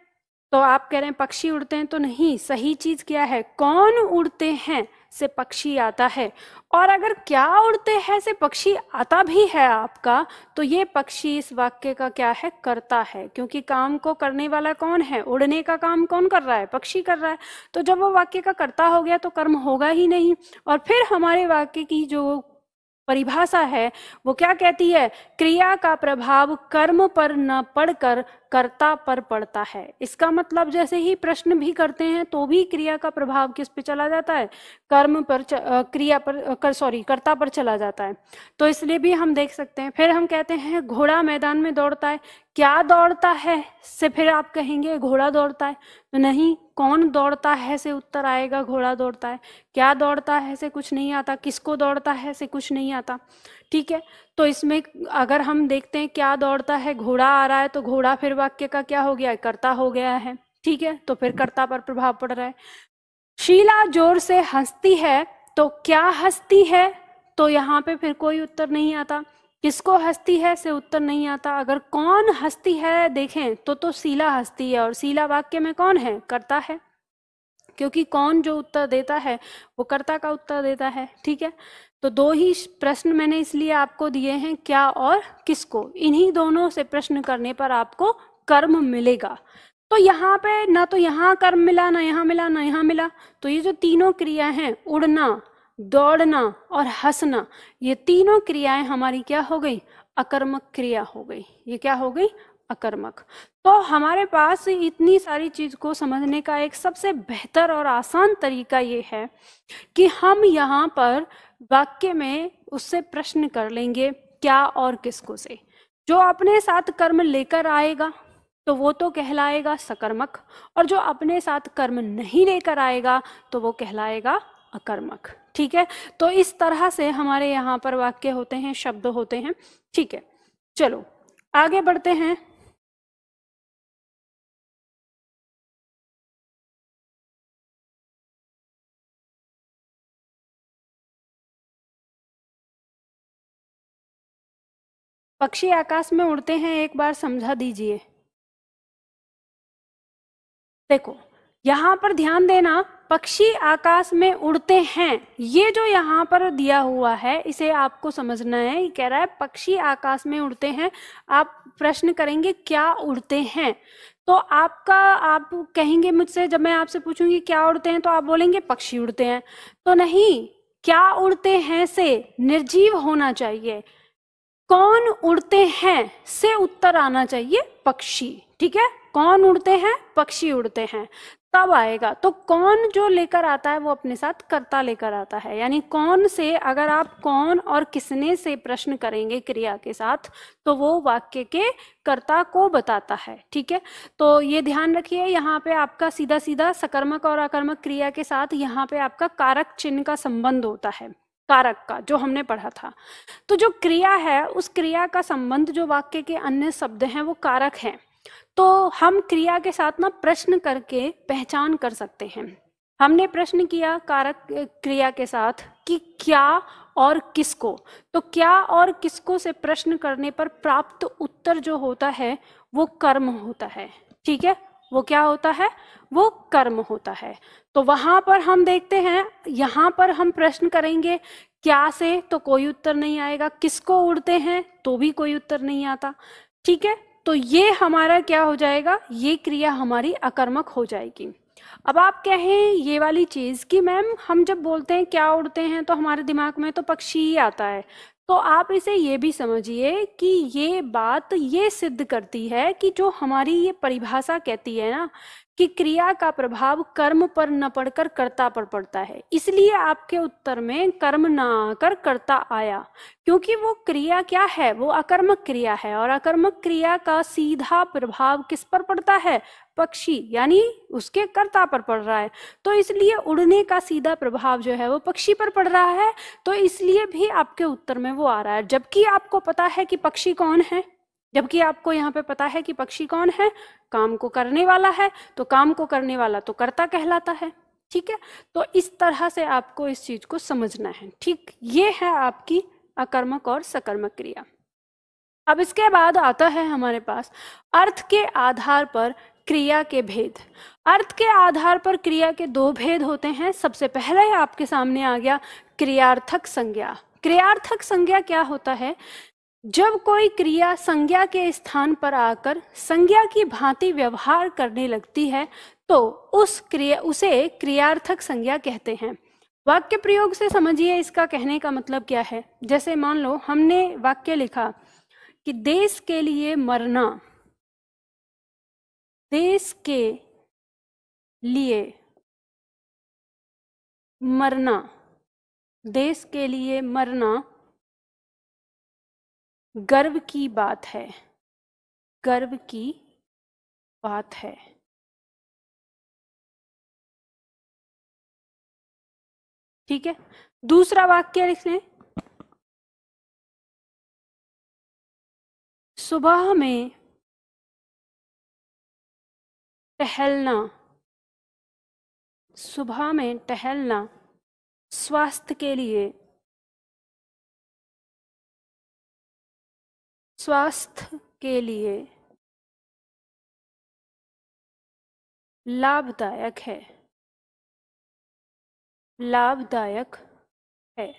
Speaker 1: तो आप कह रहे हैं पक्षी उड़ते हैं, तो नहीं, सही चीज क्या है, कौन उड़ते हैं से पक्षी आता है। और अगर क्या उड़ते हैं से पक्षी आता भी है आपका, तो ये पक्षी इस वाक्य का क्या है, करता है, क्योंकि काम को करने वाला कौन है, उड़ने का काम कौन कर रहा है, पक्षी कर रहा है। तो जब वो वाक्य का कर्ता हो गया तो कर्म होगा ही नहीं। और फिर हमारे वाक्य की जो परिभाषा है वो क्या कहती है, क्रिया का प्रभाव कर्म पर न पड़कर कर्ता पर पड़ता है। इसका मतलब जैसे ही प्रश्न भी करते हैं तो भी क्रिया का प्रभाव किस पे चला जाता है, कर्म पर, क्रिया पर, सॉरी कर्ता पर चला जाता है। तो इसलिए भी हम देख सकते हैं। फिर हम कहते हैं घोड़ा मैदान में दौड़ता है, क्या दौड़ता है से फिर आप कहेंगे घोड़ा दौड़ता है, तो नहीं, कौन दौड़ता है से उत्तर आएगा घोड़ा दौड़ता है। क्या दौड़ता है से कुछ नहीं आता, किसको दौड़ता है से कुछ नहीं आता। ठीक है, तो इसमें अगर हम देखते हैं क्या दौड़ता है, घोड़ा आ रहा है, तो घोड़ा फिर वाक्य का क्या हो गया, कर्ता हो गया है। ठीक है, तो फिर कर्ता पर प्रभाव पड़ रहा है। शीला जोर से हंसती है, तो क्या हंसती है, तो यहाँ पे फिर कोई उत्तर नहीं आता। किसको हंसती है से उत्तर नहीं आता। अगर कौन हंसती है देखें तो शीला हंसती है, और शीला वाक्य में कौन है, कर्ता है, क्योंकि कौन जो उत्तर देता है वो कर्ता का उत्तर देता है। ठीक है, तो दो ही प्रश्न मैंने इसलिए आपको दिए हैं, क्या और किसको। इन्हीं दोनों से प्रश्न करने पर आपको कर्म मिलेगा। तो यहाँ पे ना तो यहाँ कर्म मिला, ना यहाँ मिला, ना यहाँ मिला। तो ये जो तीनों क्रिया हैं, उड़ना, दौड़ना और हंसना, ये तीनों क्रियाएं हमारी क्या हो गई, अकर्मक क्रिया हो गई। ये क्या हो गई, अकर्मक। तो हमारे पास इतनी सारी चीज को समझने का एक सबसे बेहतर और आसान तरीका ये है कि हम यहाँ पर वाक्य में उससे प्रश्न कर लेंगे क्या और किसको से। जो अपने साथ कर्म लेकर आएगा तो वो तो कहलाएगा सकर्मक, और जो अपने साथ कर्म नहीं लेकर आएगा तो वो कहलाएगा अकर्मक। ठीक है, तो इस तरह से हमारे यहाँ पर वाक्य होते हैं, शब्द होते हैं। ठीक है, चलो आगे बढ़ते हैं। पक्षी आकाश में उड़ते हैं, एक बार समझा दीजिए। देखो यहाँ पर ध्यान देना, पक्षी आकाश में उड़ते हैं, ये जो यहाँ पर दिया हुआ है इसे आपको समझना है। ये कह रहा है पक्षी आकाश में उड़ते हैं। आप प्रश्न करेंगे क्या उड़ते हैं, तो आप कहेंगे मुझसे, जब मैं आपसे पूछूंगी क्या उड़ते हैं तो आप बोलेंगे पक्षी उड़ते हैं। तो नहीं, क्या उड़ते हैं से निर्जीव होना चाहिए, कौन उड़ते हैं से उत्तर आना चाहिए पक्षी। ठीक है, कौन उड़ते हैं, पक्षी उड़ते हैं, तब आएगा। तो कौन जो लेकर आता है वो अपने साथ कर्ता लेकर आता है, यानी कौन से, अगर आप कौन और किसने से प्रश्न करेंगे क्रिया के साथ तो वो वाक्य के कर्ता को बताता है। ठीक है, तो ये ध्यान रखिए, यहाँ पे आपका सीधा सीधा सकर्मक और अकर्मक क्रिया के साथ यहाँ पे आपका कारक चिन्ह का संबंध होता है, कारक का, जो हमने पढ़ा था। तो जो क्रिया है उस क्रिया का संबंध जो वाक्य के अन्य शब्द हैं वो कारक हैं। तो हम क्रिया के साथ ना प्रश्न करके पहचान कर सकते हैं। हमने प्रश्न किया कारक क्रिया के साथ कि क्या और किसको, तो क्या और किसको से प्रश्न करने पर प्राप्त उत्तर जो होता है वो कर्म होता है। ठीक है, वो क्या होता है, वो कर्म होता है। तो वहां पर हम देखते हैं, यहाँ पर हम प्रश्न करेंगे क्या से तो कोई उत्तर नहीं आएगा, किसको उड़ते हैं तो भी कोई उत्तर नहीं आता। ठीक है, तो ये हमारा क्या हो जाएगा, ये क्रिया हमारी अकर्मक हो जाएगी। अब आप कहें ये वाली चीज कि मैम हम जब बोलते हैं क्या उड़ते हैं तो हमारे दिमाग में तो पक्षी ही आता है, तो आप इसे ये भी समझिए कि ये बात ये सिद्ध करती है कि जो हमारी ये परिभाषा कहती है ना कि क्रिया का प्रभाव कर्म पर न पड़कर कर्ता पर पड़ता है, इसलिए आपके उत्तर में कर्म ना आकर कर्ता आया, क्योंकि वो क्रिया क्या है, वो अकर्मक क्रिया है और अकर्मक क्रिया का सीधा प्रभाव किस पर पड़ता है, पक्षी यानी उसके कर्ता पर पड़ रहा है। तो इसलिए उड़ने का सीधा प्रभाव जो है वो पक्षी पर पड़ रहा है, तो इसलिए भी आपके उत्तर में वो आ रहा है। जबकि आपको पता है कि पक्षी कौन है, जबकि आपको यहाँ पे पता है कि पक्षी कौन है, काम को करने वाला है, तो काम को करने वाला तो कर्ता कहलाता है। ठीक है, तो इस तरह से आपको इस चीज को समझना है। ठीक, ये है आपकी अकर्मक और सकर्मक क्रिया। अब इसके बाद आता है हमारे पास अर्थ के आधार पर क्रिया के भेद। अर्थ के आधार पर क्रिया के दो भेद होते हैं। सबसे पहले आपके सामने आ गया क्रियार्थक संज्ञा। क्रियार्थक संज्ञा क्या होता है, जब कोई क्रिया संज्ञा के स्थान पर आकर संज्ञा की भांति व्यवहार करने लगती है तो उसे क्रियार्थक संज्ञा कहते हैं। वाक्य प्रयोग से समझिए इसका कहने का मतलब क्या है। जैसे मान लो हमने वाक्य लिखा कि देश के लिए मरना, देश के लिए मरना, देश के लिए मरना गर्व की बात है, गर्व की बात है। ठीक है, दूसरा वाक्य लिखें, सुबह में टहलना, सुबह में टहलना स्वास्थ्य के लिए, स्वास्थ्य के लिए लाभदायक है, लाभदायक है।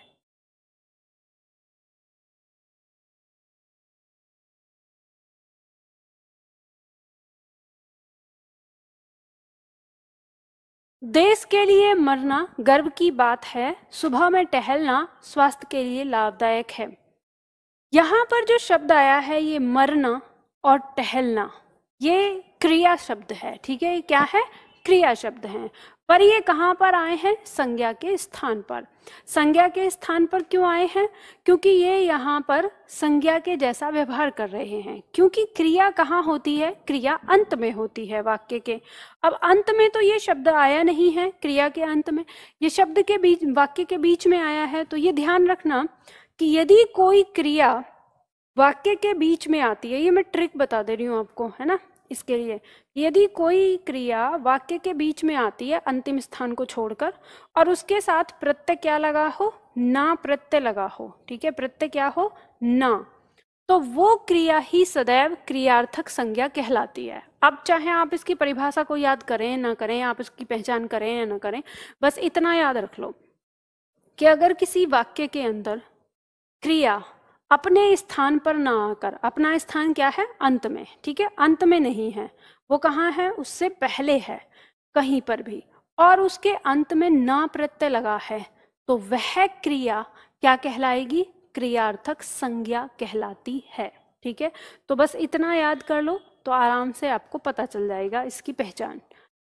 Speaker 1: देश के लिए मरना गर्व की बात है, सुबह में टहलना स्वास्थ्य के लिए लाभदायक है। यहाँ पर जो शब्द आया है ये मरना और टहलना, ये क्रिया शब्द है। ठीक है, ये क्या है, क्रिया शब्द हैं। पर ये कहाँ पर आए हैं, संज्ञा के स्थान पर। संज्ञा के स्थान पर क्यों आए हैं, क्योंकि ये यहाँ पर संज्ञा के जैसा व्यवहार कर रहे हैं। क्योंकि क्रिया कहाँ होती है, क्रिया अंत में होती है वाक्य के। अब अंत में तो ये शब्द आया नहीं है, क्रिया के अंत में ये शब्द के बीच, वाक्य के बीच में आया है। तो ये ध्यान रखना कि यदि कोई क्रिया वाक्य के बीच में आती है, ये मैं ट्रिक बता दे रही हूँ आपको, है ना, इसके लिए, यदि कोई क्रिया वाक्य के बीच में आती है अंतिम स्थान को छोड़कर और उसके साथ प्रत्यय क्या लगा हो, ना प्रत्यय लगा हो, ठीक है, प्रत्यय क्या हो, ना, तो वो क्रिया ही सदैव क्रियार्थक संज्ञा कहलाती है। अब चाहे आप इसकी परिभाषा को याद करें ना करें, आप इसकी पहचान करें या ना करें, बस इतना याद रख लो कि अगर किसी वाक्य के अंदर क्रिया अपने स्थान पर ना आकर, अपना स्थान क्या है, अंत में, ठीक है, अंत में नहीं है, वो कहाँ है, उससे पहले है कहीं पर भी, और उसके अंत में ना प्रत्यय लगा है, तो वह क्रिया क्या कहलाएगी, क्रियार्थक संज्ञा कहलाती है। ठीक है, तो बस इतना याद कर लो तो आराम से आपको पता चल जाएगा इसकी पहचान।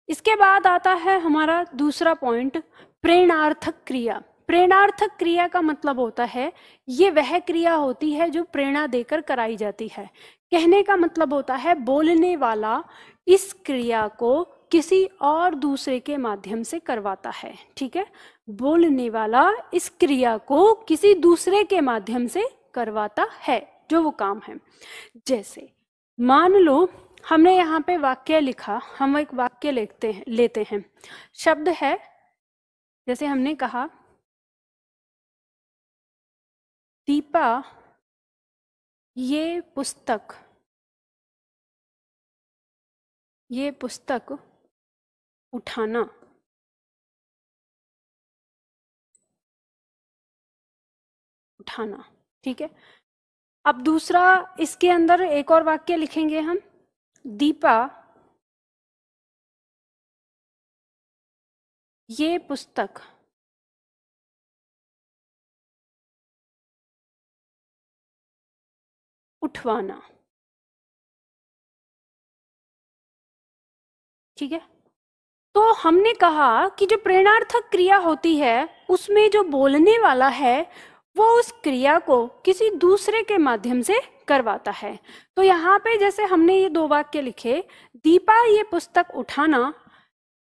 Speaker 1: इसके बाद आता है हमारा दूसरा पॉइंट, प्रेरणार्थक क्रिया। प्रेरणार्थक क्रिया का मतलब होता है ये वह क्रिया होती है जो प्रेरणा देकर कराई जाती है। कहने का मतलब होता है बोलने वाला इस क्रिया को किसी और दूसरे के माध्यम से करवाता है। ठीक है, बोलने वाला इस क्रिया को किसी दूसरे के माध्यम से करवाता है जो वो काम है। जैसे मान लो हमने यहाँ पे वाक्य लिखा, हम एक वाक्य लेते हैं, शब्द है, जैसे हमने कहा दीपा ये पुस्तक, ये पुस्तक उठाना, उठाना, ठीक है, अब दूसरा, इसके अंदर एक और वाक्य लिखेंगे हम, दीपा ये पुस्तक उठवाना। ठीक है, तो हमने कहा कि जो प्रेरणार्थक क्रिया होती है उसमें जो बोलने वाला है वो उस क्रिया को किसी दूसरे के माध्यम से करवाता है। तो यहाँ पे जैसे हमने ये दो वाक्य लिखे, दीपा ये पुस्तक उठाना,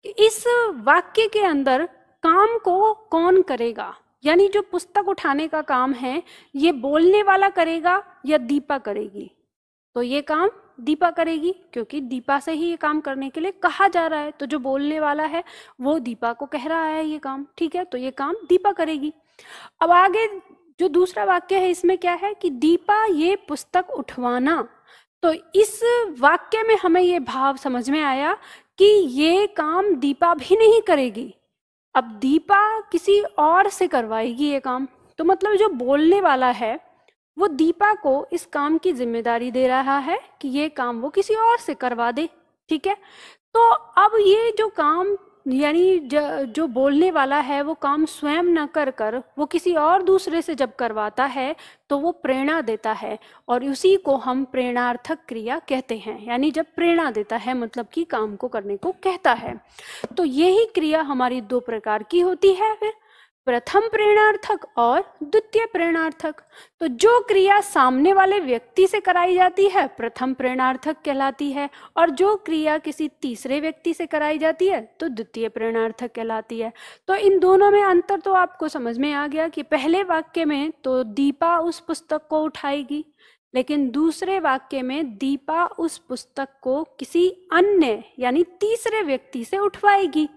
Speaker 1: इस वाक्य के अंदर काम को कौन करेगा, यानी जो पुस्तक उठाने का काम है ये बोलने वाला करेगा या दीपा करेगी? तो ये काम दीपा करेगी, क्योंकि दीपा से ही ये काम करने के लिए कहा जा रहा है। तो जो बोलने वाला है वो दीपा को कह रहा है ये काम, ठीक है, तो ये काम दीपा करेगी। अब आगे जो दूसरा वाक्य है इसमें क्या है कि दीपा ये पुस्तक उठवाना। तो इस वाक्य में हमें ये भाव समझ में आया कि ये काम दीपा भी नहीं करेगी, अब दीपा किसी और से करवाएगी ये काम। तो मतलब जो बोलने वाला है वो दीपा को इस काम की जिम्मेदारी दे रहा है कि ये काम वो किसी और से करवा दे। ठीक है, तो अब ये जो काम, यानी जो बोलने वाला है वो काम स्वयं न कर कर वो किसी और दूसरे से जब करवाता है तो वो प्रेरणा देता है, और उसी को हम प्रेरणार्थक क्रिया कहते हैं। यानी जब प्रेरणा देता है मतलब कि काम को करने को कहता है। तो यही क्रिया हमारी दो प्रकार की होती है, फिर प्रथम प्रेरणार्थक और द्वितीय प्रेरणार्थक। तो जो क्रिया सामने वाले व्यक्ति से कराई जाती है प्रथम प्रेरणार्थक कहलाती है, और जो क्रिया किसी तीसरे व्यक्ति से कराई जाती है तो द्वितीय प्रेरणार्थक कहलाती है। तो इन दोनों में अंतर तो आपको समझ में आ गया कि पहले वाक्य में तो दीपा उस पुस्तक को उठाएगी, लेकिन दूसरे वाक्य में दीपा उस पुस्तक को किसी अन्य यानी तीसरे व्यक्ति से उठवाएगी,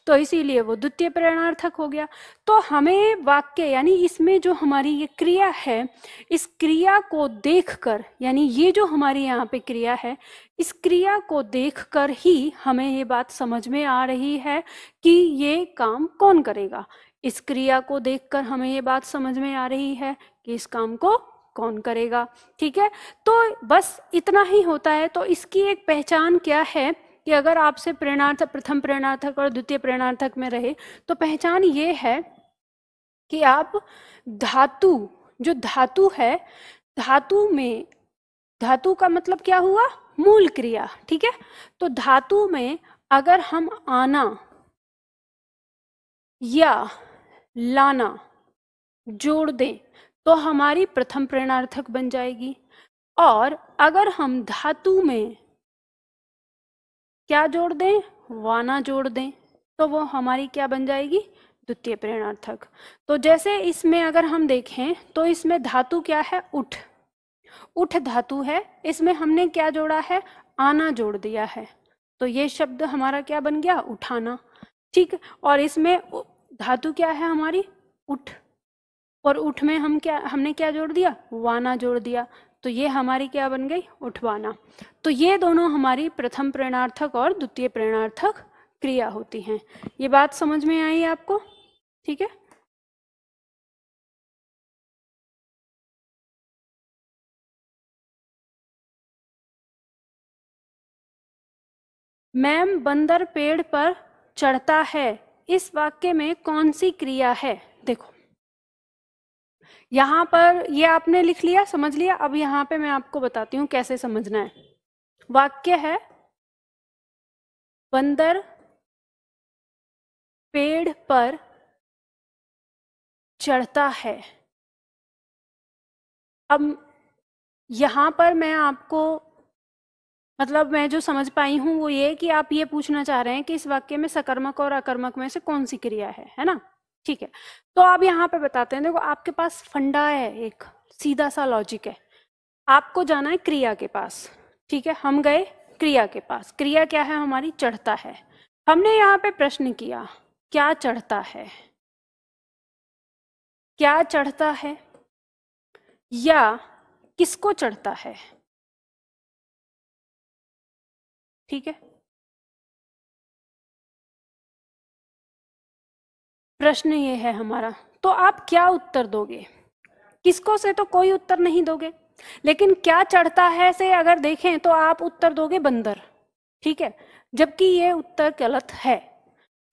Speaker 1: तो इसीलिए वो द्वितीय प्रेरणार्थक हो गया। तो हमें वाक्य यानी इसमें जो हमारी ये क्रिया है, इस क्रिया को देखकर, यानी ये जो हमारी यहाँ पे क्रिया है, इस क्रिया को देखकर ही हमें ये बात समझ में आ रही है कि ये काम कौन करेगा। इस क्रिया को देखकर हमें ये बात समझ में आ रही है कि इस काम को कौन करेगा। ठीक है, तो बस इतना ही होता है। तो इसकी एक पहचान क्या है कि अगर आपसे प्रेरणार्थक, प्रथम प्रेरणार्थक और द्वितीय प्रेरणार्थक में रहे तो पहचान ये है कि आप धातु, जो धातु है, धातु में, धातु का मतलब क्या हुआ, मूल क्रिया। ठीक है, तो धातु में अगर हम आना या लाना जोड़ दें तो हमारी प्रथम प्रेरणार्थक बन जाएगी, और अगर हम धातु में क्या जोड़ दें, वाना जोड़ दें, तो वो हमारी क्या बन जाएगी, द्वितीय प्रेरणार्थक। तो जैसे इसमें अगर हम देखें तो इसमें धातु क्या है, उठ, उठ धातु है, इसमें हमने क्या जोड़ा है, आना जोड़ दिया है, तो ये शब्द हमारा क्या बन गया, उठाना। ठीक, और इसमें धातु क्या है हमारी, उठ, और उठ में हमने क्या जोड़ दिया, वाना जोड़ दिया, तो ये हमारी क्या बन गई, उठवाना। तो ये दोनों हमारी प्रथम प्रेरणार्थक और द्वितीय प्रेरणार्थक क्रिया होती हैं। ये बात समझ में आई आपको? ठीक है, मैम बंदर पेड़ पर चढ़ता है, इस वाक्य में कौन सी क्रिया है? देखो यहाँ पर ये आपने लिख लिया, समझ लिया। अब यहाँ पे मैं आपको बताती हूँ कैसे समझना है। वाक्य है बंदर पेड़ पर चढ़ता है। अब यहाँ पर मैं आपको, मतलब मैं जो समझ पाई हूँ वो ये कि आप ये पूछना चाह रहे हैं कि इस वाक्य में सकर्मक और अकर्मक में से कौन सी क्रिया है ना? ठीक है, तो आप यहाँ पे बताते हैं। देखो आपके पास फंडा है, एक सीधा सा लॉजिक है, आपको जाना है क्रिया के पास। ठीक है, हम गए क्रिया के पास। क्रिया क्या है हमारी, चढ़ता है। हमने यहाँ पे प्रश्न किया क्या चढ़ता है, क्या चढ़ता है या किसको चढ़ता है? ठीक है, प्रश्न ये है हमारा, तो आप क्या उत्तर दोगे? किसको से तो कोई उत्तर नहीं दोगे। लेकिन क्या चढ़ता है से अगर देखें तो आप उत्तर दोगे बंदर, ठीक है, जबकि ये उत्तर गलत है,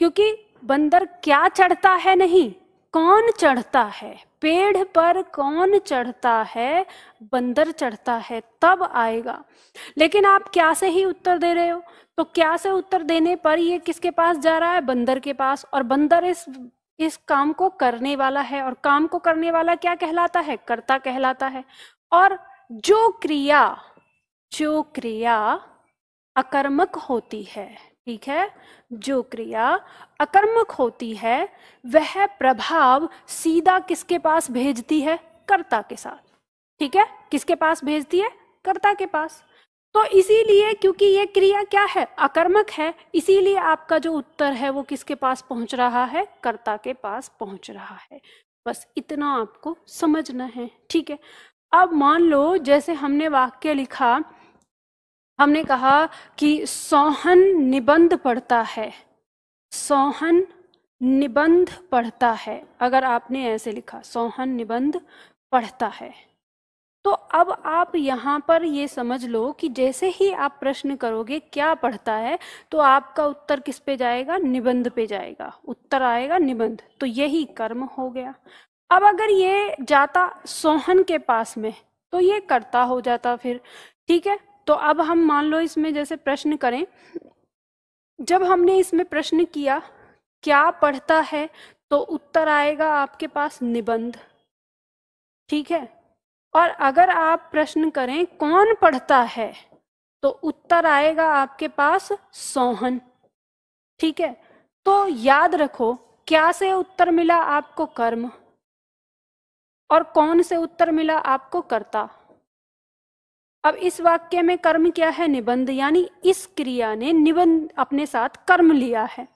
Speaker 1: क्योंकि बंदर क्या चढ़ता है नहीं, कौन चढ़ता है, पेड़ पर कौन चढ़ता है, बंदर चढ़ता है तब आएगा। लेकिन आप क्या से ही उत्तर दे रहे हो, तो क्या से उत्तर देने पर ये किसके पास जा रहा है, बंदर के पास, और बंदर इस काम को करने वाला है, और काम को करने वाला क्या कहलाता है, कर्ता कहलाता है। और जो क्रिया अकर्मक होती है, ठीक है, जो क्रिया अकर्मक होती है वह प्रभाव सीधा किसके पास भेजती है, कर्ता के साथ, ठीक है, किसके पास भेजती है, कर्ता के पास। तो इसीलिए क्योंकि ये क्रिया क्या है, अकर्मक है, इसीलिए आपका जो उत्तर है वो किसके पास पहुंच रहा है, कर्ता के पास पहुंच रहा है। बस इतना आपको समझना है, ठीक है। अब मान लो जैसे हमने वाक्य लिखा, हमने कहा कि सोहन निबंध पढ़ता है, सोहन निबंध पढ़ता है, अगर आपने ऐसे लिखा सोहन निबंध पढ़ता है, तो अब आप यहाँ पर ये समझ लो कि जैसे ही आप प्रश्न करोगे क्या पढ़ता है, तो आपका उत्तर किस पे जाएगा, निबंध पे जाएगा, उत्तर आएगा निबंध, तो यही कर्म हो गया। अब अगर ये जाता सोहन के पास में तो ये कर्ता हो जाता फिर, ठीक है। तो अब हम मान लो इसमें जैसे प्रश्न करें, जब हमने इसमें प्रश्न किया क्या पढ़ता है, तो उत्तर आएगा आपके पास निबंध, ठीक है। और अगर आप प्रश्न करें कौन पढ़ता है, तो उत्तर आएगा आपके पास सोहन, ठीक है। तो याद रखो क्या से उत्तर मिला आपको, कर्म, और कौन से उत्तर मिला आपको, कर्ता। अब इस वाक्य में कर्म क्या है, निबंध, यानी इस क्रिया ने निबंध अपने साथ कर्म लिया है,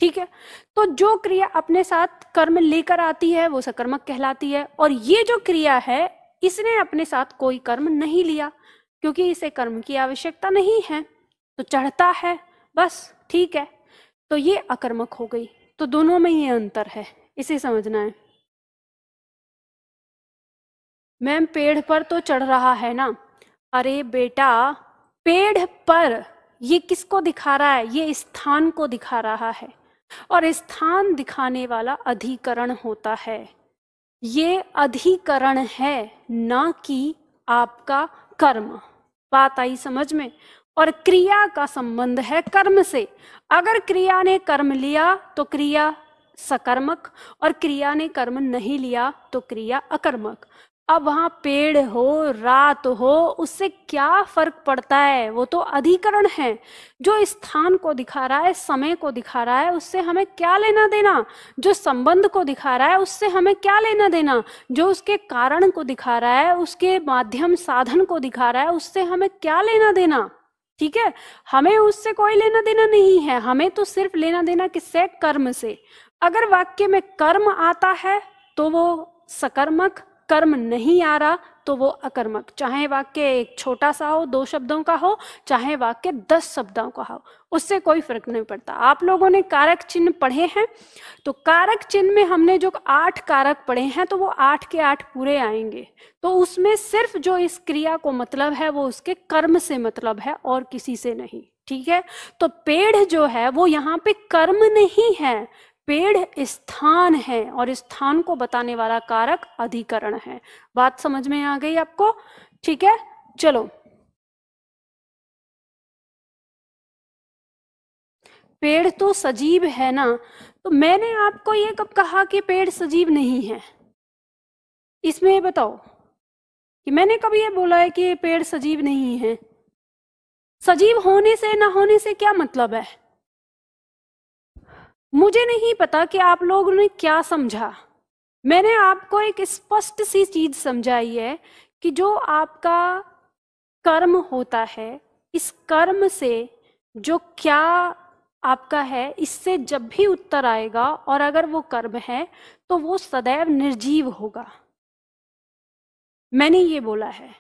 Speaker 1: ठीक है। तो जो क्रिया अपने साथ कर्म लेकर आती है वो सकर्मक कहलाती है, और ये जो क्रिया है इसने अपने साथ कोई कर्म नहीं लिया, क्योंकि इसे कर्म की आवश्यकता नहीं है, तो चढ़ता है बस, ठीक है। तो ये अकर्मक हो गई, तो दोनों में ये अंतर है, इसे समझना है। मैम पेड़ पर तो चढ़ रहा है ना, अरे बेटा पेड़ पर ये किसको दिखा रहा है, ये स्थान को दिखा रहा है, और स्थान दिखाने वाला अधिकरण होता है, ये अधिकरण है ना कि आपका कर्म। बात आई समझ में। और क्रिया का संबंध है कर्म से, अगर क्रिया ने कर्म लिया तो क्रिया सकर्मक, और क्रिया ने कर्म नहीं लिया तो क्रिया अकर्मक। अब वहां पेड़ हो रात हो उससे क्या फर्क पड़ता है, वो तो अधिकरण है, जो स्थान को दिखा रहा है, समय को दिखा रहा है, उससे हमें क्या लेना देना, जो संबंध को दिखा रहा है उससे हमें क्या लेना देना, जो उसके कारण को दिखा रहा है, उसके माध्यम साधन को दिखा रहा है, उससे हमें क्या लेना देना, ठीक है। हमें उससे कोई लेना देना नहीं है, हमें तो सिर्फ लेना देना किससे, कर्म से। अगर वाक्य में कर्म आता है तो वो सकर्मक, कर्म नहीं आ रहा तो वो अकर्मक, चाहे वाक्य एक छोटा सा हो 2 शब्दों का हो, चाहे वाक्य 10 शब्दों का हो, उससे कोई फर्क नहीं पड़ता। आप लोगों ने कारक चिन्ह पढ़े हैं, तो कारक चिन्ह में हमने जो 8 कारक पढ़े हैं तो वो 8 के 8 पूरे आएंगे, तो उसमें सिर्फ जो इस क्रिया को मतलब है वो उसके कर्म से मतलब है और किसी से नहीं, ठीक है। तो पेड़ जो है वो यहाँ पे कर्म नहीं है, पेड़ स्थान है, और स्थान को बताने वाला कारक अधिकरण है। बात समझ में आ गई आपको, ठीक है। चलो पेड़ तो सजीव है ना, तो मैंने आपको ये कब कहा कि पेड़ सजीव नहीं है, इसमें बताओ कि मैंने कब ये बोला है कि पेड़ सजीव नहीं है। सजीव होने से ना होने से क्या मतलब है, मुझे नहीं पता कि आप लोगों ने क्या समझा। मैंने आपको एक स्पष्ट सी चीज समझाई है कि जो आपका कर्म होता है, इस कर्म से जो क्या आपका है, इससे जब भी उत्तर आएगा और अगर वो कर्म है तो वो सदैव निर्जीव होगा, मैंने ये बोला है।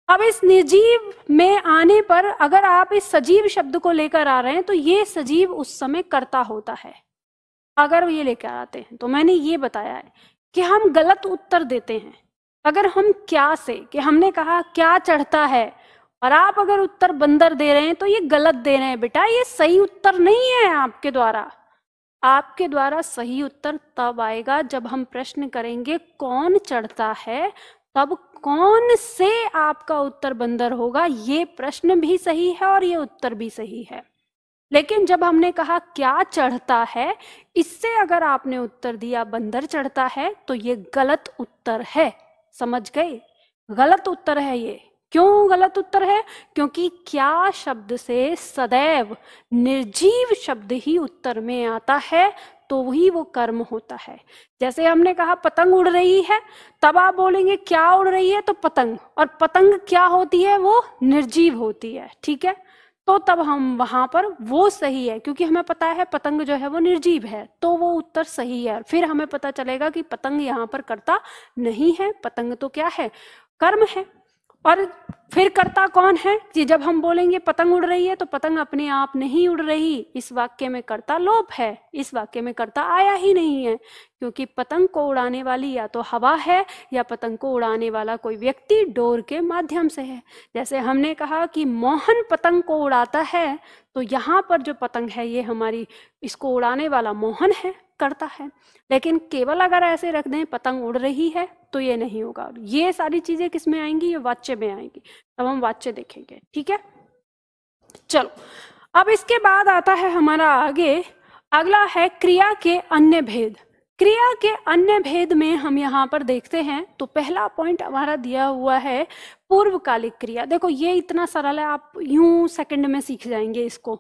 Speaker 1: अब इस निर्जीव में आने पर अगर आप इस सजीव शब्द को लेकर आ रहे हैं तो ये सजीव उस समय कर्ता होता है, अगर ये लेकर आते हैं। तो मैंने ये बताया है कि हम गलत उत्तर देते हैं, अगर हम क्या से, कि हमने कहा क्या चढ़ता है, और आप अगर उत्तर बंदर दे रहे हैं तो ये गलत दे रहे हैं बेटा, ये सही उत्तर नहीं है आपके द्वारा। आपके द्वारा सही उत्तर तब आएगा जब हम प्रश्न करेंगे कौन चढ़ता है, तब कौन से आपका उत्तर बंदर होगा। ये प्रश्न भी सही है और ये उत्तर भी सही है। लेकिन जब हमने कहा क्या चढ़ता है, इससे अगर आपने उत्तर दिया बंदर चढ़ता है, तो ये गलत उत्तर है। समझ गए? गलत उत्तर है ये। क्यों गलत उत्तर है? क्योंकि क्या शब्द से सदैव निर्जीव शब्द ही उत्तर में आता है, तो ही वो कर्म होता है। जैसे हमने कहा पतंग उड़ रही है, तब आप बोलेंगे क्या उड़ रही है, तो पतंग, और पतंग क्या होती है, वो निर्जीव होती है। ठीक है, तो तब हम वहां पर वो सही है, क्योंकि हमें पता है पतंग जो है वो निर्जीव है, तो वो उत्तर सही है। फिर हमें पता चलेगा कि पतंग यहाँ पर कर्ता नहीं है, पतंग तो क्या है, कर्म है। और फिर कर्ता कौन है कि जब हम बोलेंगे पतंग उड़ रही है, तो पतंग अपने आप नहीं उड़ रही, इस वाक्य में कर्ता लोप है, इस वाक्य में कर्ता आया ही नहीं है, क्योंकि पतंग को उड़ाने वाली या तो हवा है, या पतंग को उड़ाने वाला कोई व्यक्ति डोर के माध्यम से है। जैसे हमने कहा कि मोहन पतंग को उड़ाता है, तो यहाँ पर जो पतंग है ये हमारी, इसको उड़ाने वाला मोहन है, करता है। लेकिन केवल अगर ऐसे रख दें पतंग उड़ रही है, तो ये नहीं होगा। ये सारी चीजें किस में आएंगी, ये वाच्य में आएंगी। तब हम वाच्य देखेंगे। ठीक है, चलो अब इसके बाद आता है हमारा आगे, अगला है क्रिया के अन्य भेद। क्रिया के अन्य भेद में हम यहाँ पर देखते हैं, तो पहला पॉइंट हमारा दिया हुआ है पूर्वकालिक क्रिया। देखो ये इतना सरल है, आप यूं सेकंड में सीख जाएंगे इसको।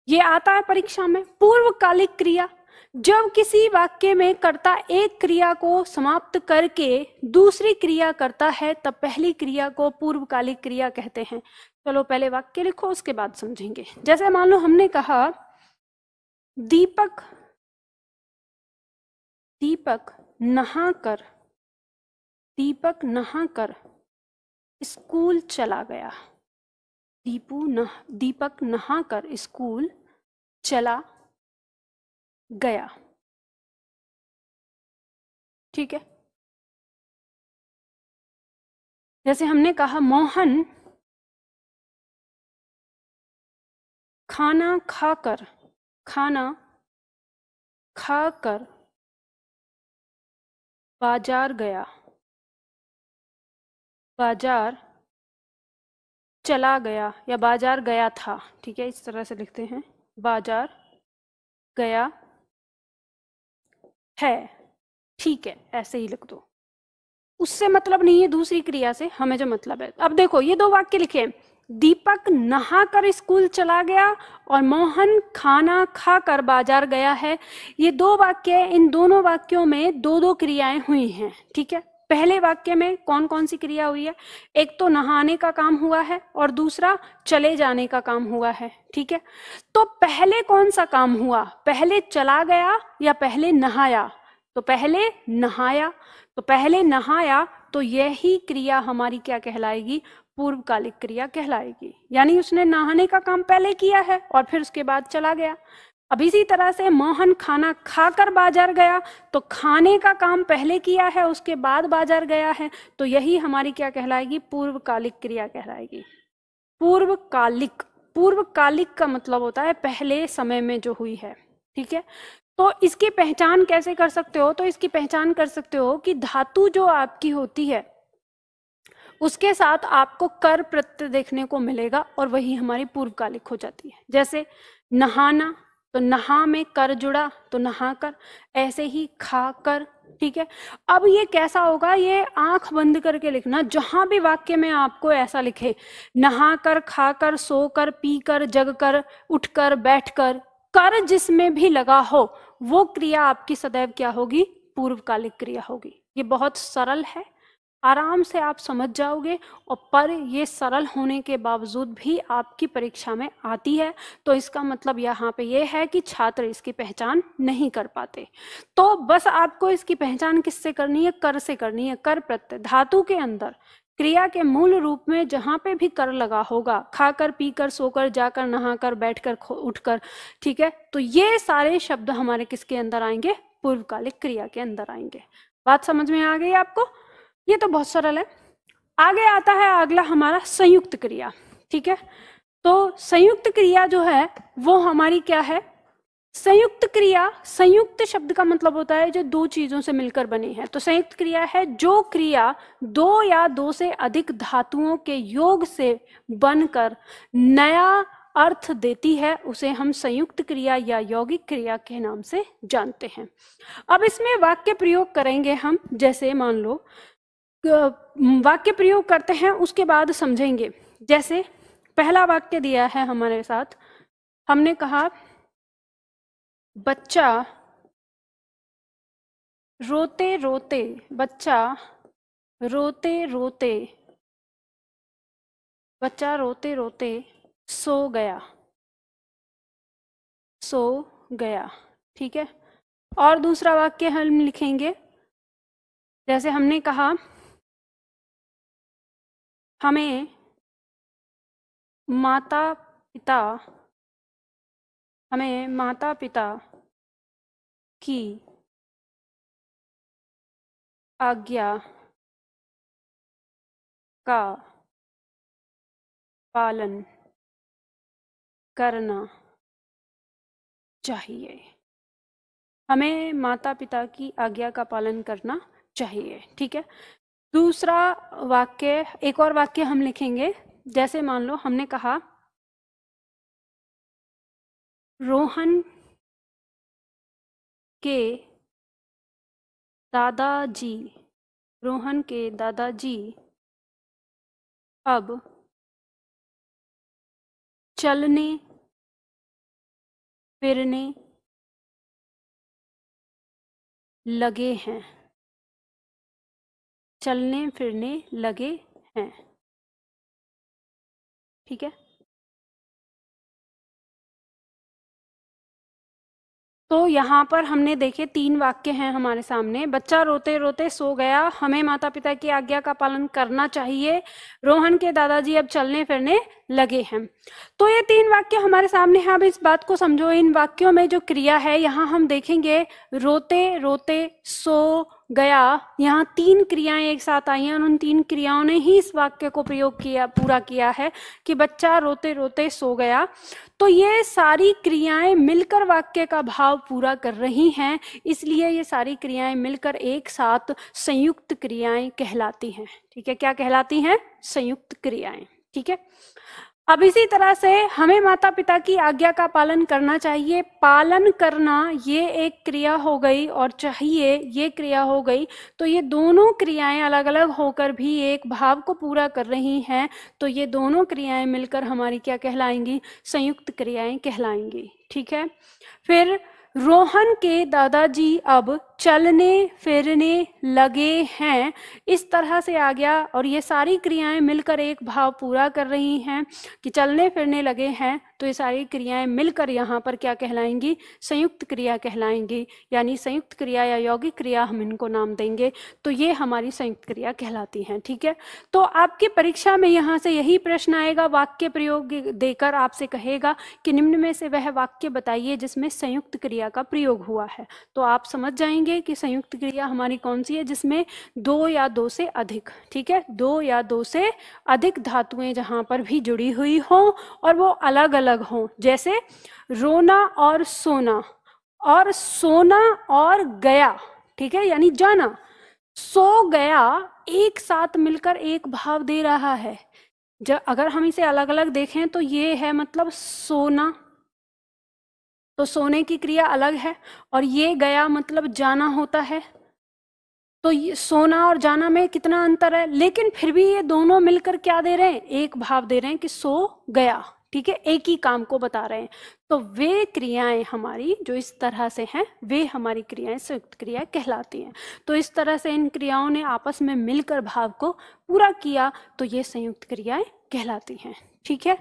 Speaker 1: ये आता है परीक्षा में। पूर्वकालिक क्रिया, जब किसी वाक्य में कर्ता एक क्रिया को समाप्त करके दूसरी क्रिया करता है, तब पहली क्रिया को पूर्वकालिक क्रिया कहते हैं। चलो पहले वाक्य लिखो, उसके बाद समझेंगे। जैसे मान लो हमने कहा दीपक नहाकर, दीपक नहाकर स्कूल चला गया। दीपक नहाकर स्कूल चला गया। ठीक है, जैसे हमने कहा मोहन खाना खाकर बाजार गया, बाजार चला गया, या बाजार गया था। ठीक है, इस तरह से लिखते हैं, बाजार गया है। ठीक है, ऐसे ही लिख दो, उससे मतलब नहीं है, दूसरी क्रिया से हमें जो मतलब है। अब देखो ये दो वाक्य लिखे, दीपक नहाकर स्कूल चला गया और मोहन खाना खाकर बाजार गया है। ये दो वाक्य, इन दोनों वाक्यों में दो दो क्रियाएं हुई हैं। ठीक है, पहले वाक्य में कौन कौन सी क्रिया हुई है, एक तो नहाने का काम हुआ है और दूसरा चले जाने का काम हुआ है। ठीक है, तो पहले कौन सा काम हुआ, पहले चला गया या पहले नहाया, तो पहले नहाया। तो पहले नहाया, तो यही क्रिया हमारी क्या कहलाएगी, पूर्वकालिक क्रिया कहलाएगी। यानी उसने नहाने का काम पहले किया है और फिर उसके बाद चला गया। अब इसी तरह से मोहन खाना खाकर बाजार गया, तो खाने का काम पहले किया है उसके बाद बाजार गया है, तो यही हमारी क्या कहलाएगी, पूर्वकालिक क्रिया कहलाएगी। पूर्वकालिक, पूर्वकालिक का मतलब होता है पहले समय में जो हुई है। ठीक है, तो इसकी पहचान कैसे कर सकते हो, तो इसकी पहचान कर सकते हो कि धातु जो आपकी होती है उसके साथ आपको कर प्रत्यय देखने को मिलेगा, और वही हमारी पूर्वकालिक हो जाती है। जैसे नहाना, तो नहा में कर जुड़ा, तो नहाकर। ऐसे ही खाकर। ठीक है, अब ये कैसा होगा, ये आंख बंद करके लिखना, जहां भी वाक्य में आपको ऐसा लिखे, नहाकर, खाकर, सोकर, पीकर, जगकर, उठकर, बैठकर, कर जिसमें भी लगा हो, वो क्रिया आपकी सदैव क्या होगी, पूर्वकालिक क्रिया होगी। ये बहुत सरल है, आराम से आप समझ जाओगे। और पर ये सरल होने के बावजूद भी आपकी परीक्षा में आती है, तो इसका मतलब यहाँ पे ये है कि छात्र इसकी पहचान नहीं कर पाते। तो बस आपको इसकी पहचान किससे करनी है, कर से करनी है। कर प्रत्यय धातु के अंदर क्रिया के मूल रूप में जहां पे भी कर लगा होगा, खाकर, पीकर, सोकर, जाकर, नहाकर, बैठकर, उठकर, ठीक है, तो ये सारे शब्द हमारे किसके अंदर आएंगे, पूर्वकालिक क्रिया के अंदर आएंगे। बात समझ में आ गई आपको? ये तो बहुत सरल है। आगे आता है अगला हमारा संयुक्त क्रिया। ठीक है, तो संयुक्त क्रिया जो है वो हमारी क्या है? संयुक्त क्रिया, संयुक्त शब्द का मतलब होता है जो दो चीजों से मिलकर बनी है। तो संयुक्त क्रिया है जो क्रिया दो या दो से अधिक धातुओं के योग से बनकर नया अर्थ देती है, उसे हम संयुक्त क्रिया या यौगिक क्रिया के नाम से जानते हैं। अब इसमें वाक्य प्रयोग करेंगे हम, जैसे मान लो वाक्य प्रयोग करते हैं, उसके बाद समझेंगे। जैसे पहला वाक्य दिया है हमारे साथ, हमने कहा बच्चा रोते रोते, बच्चा रोते रोते, बच्चा रोते रोते सो गया, सो गया। ठीक है, और दूसरा वाक्य हम लिखेंगे, जैसे हमने कहा हमें माता पिता, हमें माता पिता की आज्ञा का पालन करना चाहिए। हमें माता पिता की आज्ञा का पालन करना चाहिए। ठीक है, दूसरा वाक्य, एक और वाक्य हम लिखेंगे। जैसे मान लो हमने कहा रोहन के दादाजी, रोहन के दादाजी अब चलने फिरने लगे हैं, चलने फिरने लगे हैं। ठीक है, तो यहाँ पर हमने देखे तीन वाक्य हैं हमारे सामने। बच्चा रोते रोते सो गया, हमें माता पिता की आज्ञा का पालन करना चाहिए, रोहन के दादाजी अब चलने फिरने लगे हैं। तो ये तीन वाक्य हमारे सामने हैं। अब इस बात को समझो, इन वाक्यों में जो क्रिया है, यहाँ हम देखेंगे रोते रोते सो गया, यहाँ तीन क्रियाएं एक साथ आई हैं और उन तीन क्रियाओं ने ही इस वाक्य को प्रयोग किया, पूरा किया है कि बच्चा रोते रोते सो गया। तो ये सारी क्रियाएं मिलकर वाक्य का भाव पूरा कर रही हैं, इसलिए ये सारी क्रियाएं मिलकर एक साथ संयुक्त क्रियाएं कहलाती हैं। ठीक है, क्या कहलाती हैं? संयुक्त क्रियाएं। ठीक है, अब इसी तरह से हमें माता पिता की आज्ञा का पालन करना चाहिए। पालन करना ये एक क्रिया हो गई और चाहिए ये क्रिया हो गई। तो ये दोनों क्रियाएं अलग अलग होकर भी एक भाव को पूरा कर रही हैं। तो ये दोनों क्रियाएं मिलकर हमारी क्या कहलाएंगी? संयुक्त क्रियाएं कहलाएंगी। ठीक है, फिर रोहन के दादाजी अब चलने फिरने लगे हैं, इस तरह से आ गया और ये सारी क्रियाएं मिलकर एक भाव पूरा कर रही हैं कि चलने फिरने लगे हैं। तो ये सारी क्रियाएं मिलकर यहाँ पर क्या कहलाएंगी? संयुक्त क्रिया कहलाएंगी, यानी संयुक्त क्रिया या यौगिक क्रिया हम इनको नाम देंगे। तो ये हमारी संयुक्त क्रिया कहलाती हैं। ठीक है, तो आपकी परीक्षा में यहाँ से यही प्रश्न आएगा, वाक्य प्रयोग देकर आपसे कहेगा कि निम्न में से वह वाक्य बताइए जिसमें संयुक्त क्रिया का प्रयोग हुआ है। तो आप समझ जाएंगे कि संयुक्त क्रिया हमारी कौन सी है, जिसमें दो या दो से अधिक, ठीक है, दो या दो से अधिक धातुएं जहां पर भी जुड़ी हुई हो और वो अलग अलग हो। जैसे रोना और सोना, और सोना और गया, ठीक है, यानी जाना। सो गया एक साथ मिलकर एक भाव दे रहा है। जब अगर हम इसे अलग अलग देखें तो ये है मतलब सोना, तो सोने की क्रिया अलग है, और ये गया मतलब जाना होता है। तो ये सोना और जाना में कितना अंतर है, लेकिन फिर भी ये दोनों मिलकर क्या दे रहे हैं? एक भाव दे रहे हैं कि सो गया। ठीक है, एक ही काम को बता रहे हैं। तो वे क्रियाएं हमारी जो इस तरह से हैं, वे हमारी क्रियाएं संयुक्त क्रिया कहलाती हैं। तो इस तरह से इन क्रियाओं ने आपस में मिलकर भाव को पूरा किया, तो ये संयुक्त क्रियाएं कहलाती हैं। ठीक है,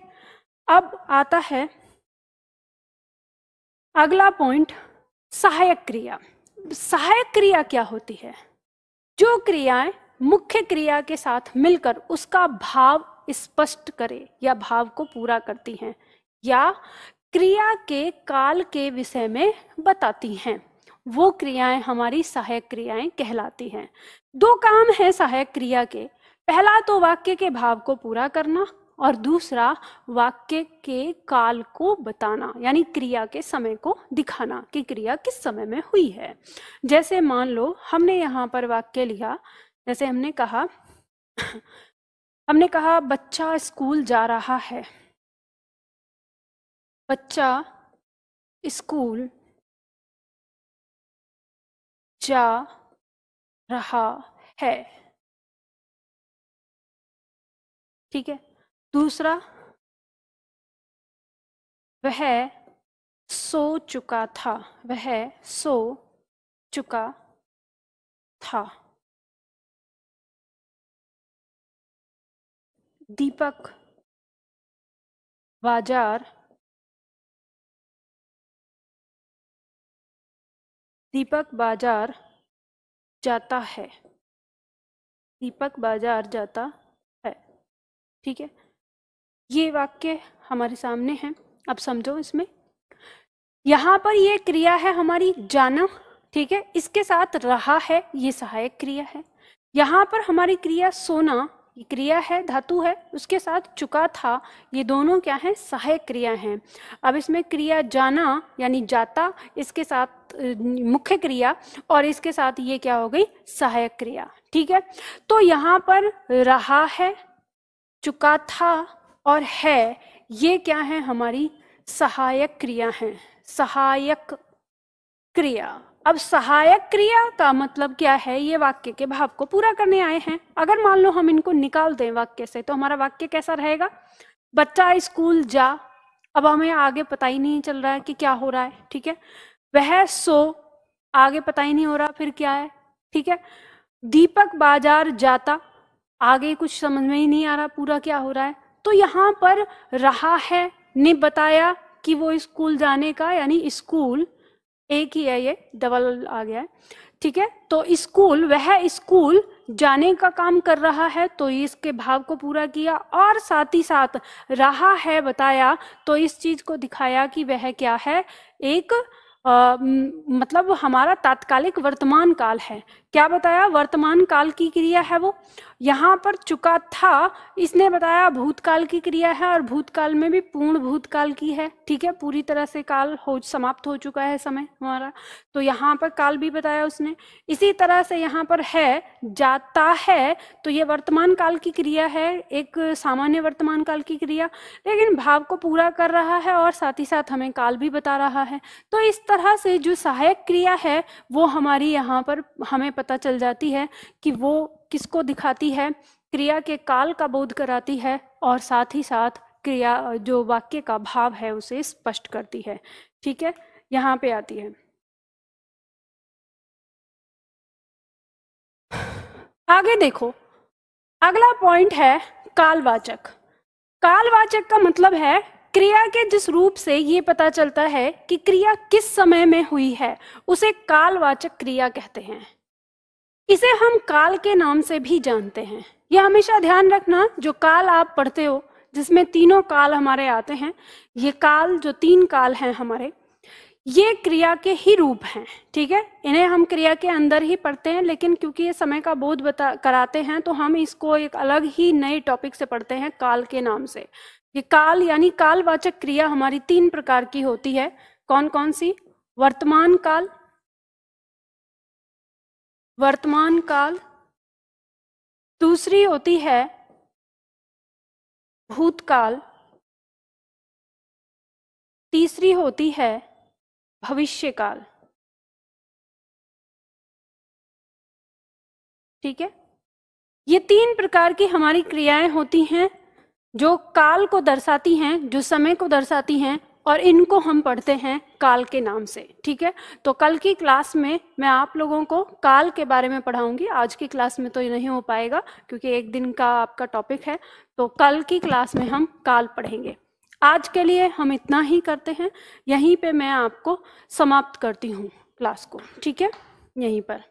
Speaker 1: अब आता है अगला पॉइंट, सहायक क्रिया। सहायक क्रिया क्या होती है? जो क्रियाएं मुख्य क्रिया के साथ मिलकर उसका भाव स्पष्ट करे या भाव को पूरा करती हैं, या क्रिया के काल के विषय में बताती हैं, वो क्रियाएं हमारी सहायक क्रियाएं कहलाती हैं। दो काम है सहायक क्रिया के। पहला तो वाक्य के भाव को पूरा करना और दूसरा वाक्य के काल को बताना, यानी क्रिया के समय को दिखाना कि क्रिया किस समय में हुई है। जैसे मान लो हमने यहाँ पर वाक्य लिया, जैसे हमने कहा बच्चा स्कूल जा रहा है। बच्चा स्कूल जा रहा है। ठीक है। दूसरा, वह सो चुका था। वह सो चुका था। दीपक बाजार जाता है। दीपक बाजार जाता है। ठीक है। ये वाक्य हमारे सामने है। अब समझो इसमें, यहाँ पर ये क्रिया है हमारी जाना। ठीक है। इसके साथ रहा है, ये सहायक क्रिया है। यहाँ पर हमारी क्रिया सोना, ये क्रिया है, धातु है, उसके साथ चुका था, ये दोनों क्या है, सहायक क्रिया हैं। अब इसमें क्रिया जाना यानी जाता, इसके साथ मुख्य क्रिया, और इसके साथ ये क्या हो गई, सहायक क्रिया। ठीक है। तो यहाँ पर रहा है, चुका था और है, ये क्या है, हमारी सहायक क्रिया है। सहायक क्रिया। अब सहायक क्रिया का मतलब क्या है, ये वाक्य के भाव को पूरा करने आए हैं। अगर मान लो हम इनको निकाल दें वाक्य से, तो हमारा वाक्य कैसा रहेगा, बच्चा स्कूल जा। अब हमें आगे पता ही नहीं चल रहा है कि क्या हो रहा है। ठीक है। वह सो, आगे पता ही नहीं हो रहा फिर क्या है। ठीक है। दीपक बाजार जाता, आगे कुछ समझ में ही नहीं आ रहा पूरा क्या हो रहा है। तो यहाँ पर रहा है ने बताया कि वो स्कूल जाने का, यानी स्कूल एक ही है, ये डबल आ गया है। ठीक है। तो स्कूल, वह स्कूल जाने का काम कर रहा है, तो इसके भाव को पूरा किया, और साथ ही साथ रहा है बताया, तो इस चीज को दिखाया कि वह क्या है, एक मतलब हमारा तात्कालिक वर्तमान काल है। क्या बताया, वर्तमान काल की क्रिया है वो। यहाँ पर चुका था, इसने बताया भूतकाल की क्रिया है, और भूतकाल में भी पूर्ण भूतकाल की है। ठीक है। पूरी तरह से काल समाप्त हो चुका है समय हमारा, तो यहाँ पर काल भी बताया उसने। इसी तरह से यहाँ पर है, जाता है, तो ये वर्तमान काल की क्रिया है, एक सामान्य वर्तमान काल की क्रिया, लेकिन भाव को पूरा कर रहा है और साथ ही साथ हमें काल भी बता रहा है। तो इस तरह से जो सहायक क्रिया है वो हमारी यहाँ पर हमें पता चल जाती है कि वो किसको दिखाती है, क्रिया के काल का बोध कराती है, और साथ ही साथ क्रिया जो वाक्य का भाव है उसे स्पष्ट करती है। ठीक है। यहाँ पे आती है। आगे देखो, अगला पॉइंट है कालवाचक। कालवाचक का मतलब है क्रिया के जिस रूप से ये पता चलता है कि क्रिया किस समय में हुई है, उसे कालवाचक क्रिया कहते हैं। इसे हम काल के नाम से भी जानते हैं। यह हमेशा ध्यान रखना, जो काल आप पढ़ते हो जिसमें तीनों काल हमारे आते हैं, ये काल जो तीन काल हैं हमारे, ये क्रिया के ही रूप हैं। ठीक है। इन्हें हम क्रिया के अंदर ही पढ़ते हैं, लेकिन क्योंकि ये समय का बोध कराते हैं, तो हम इसको एक अलग ही नए टॉपिक से पढ़ते हैं, काल के नाम से। ये काल यानी कालवाचक क्रिया हमारी तीन प्रकार की होती है। कौन कौन सी, वर्तमान काल, वर्तमान काल, दूसरी होती है भूतकाल, तीसरी होती है भविष्यकाल। ठीक है। ये तीन प्रकार की हमारी क्रियाएं होती हैं जो काल को दर्शाती हैं, जो समय को दर्शाती हैं, और इनको हम पढ़ते हैं काल के नाम से। ठीक है। तो कल की क्लास में मैं आप लोगों को काल के बारे में पढ़ाऊंगी। आज की क्लास में तो ये नहीं हो पाएगा क्योंकि एक दिन का आपका टॉपिक है, तो कल की क्लास में हम काल पढ़ेंगे। आज के लिए हम इतना ही करते हैं, यहीं पे मैं आपको समाप्त करती हूँ क्लास को। ठीक है, यहीं पर।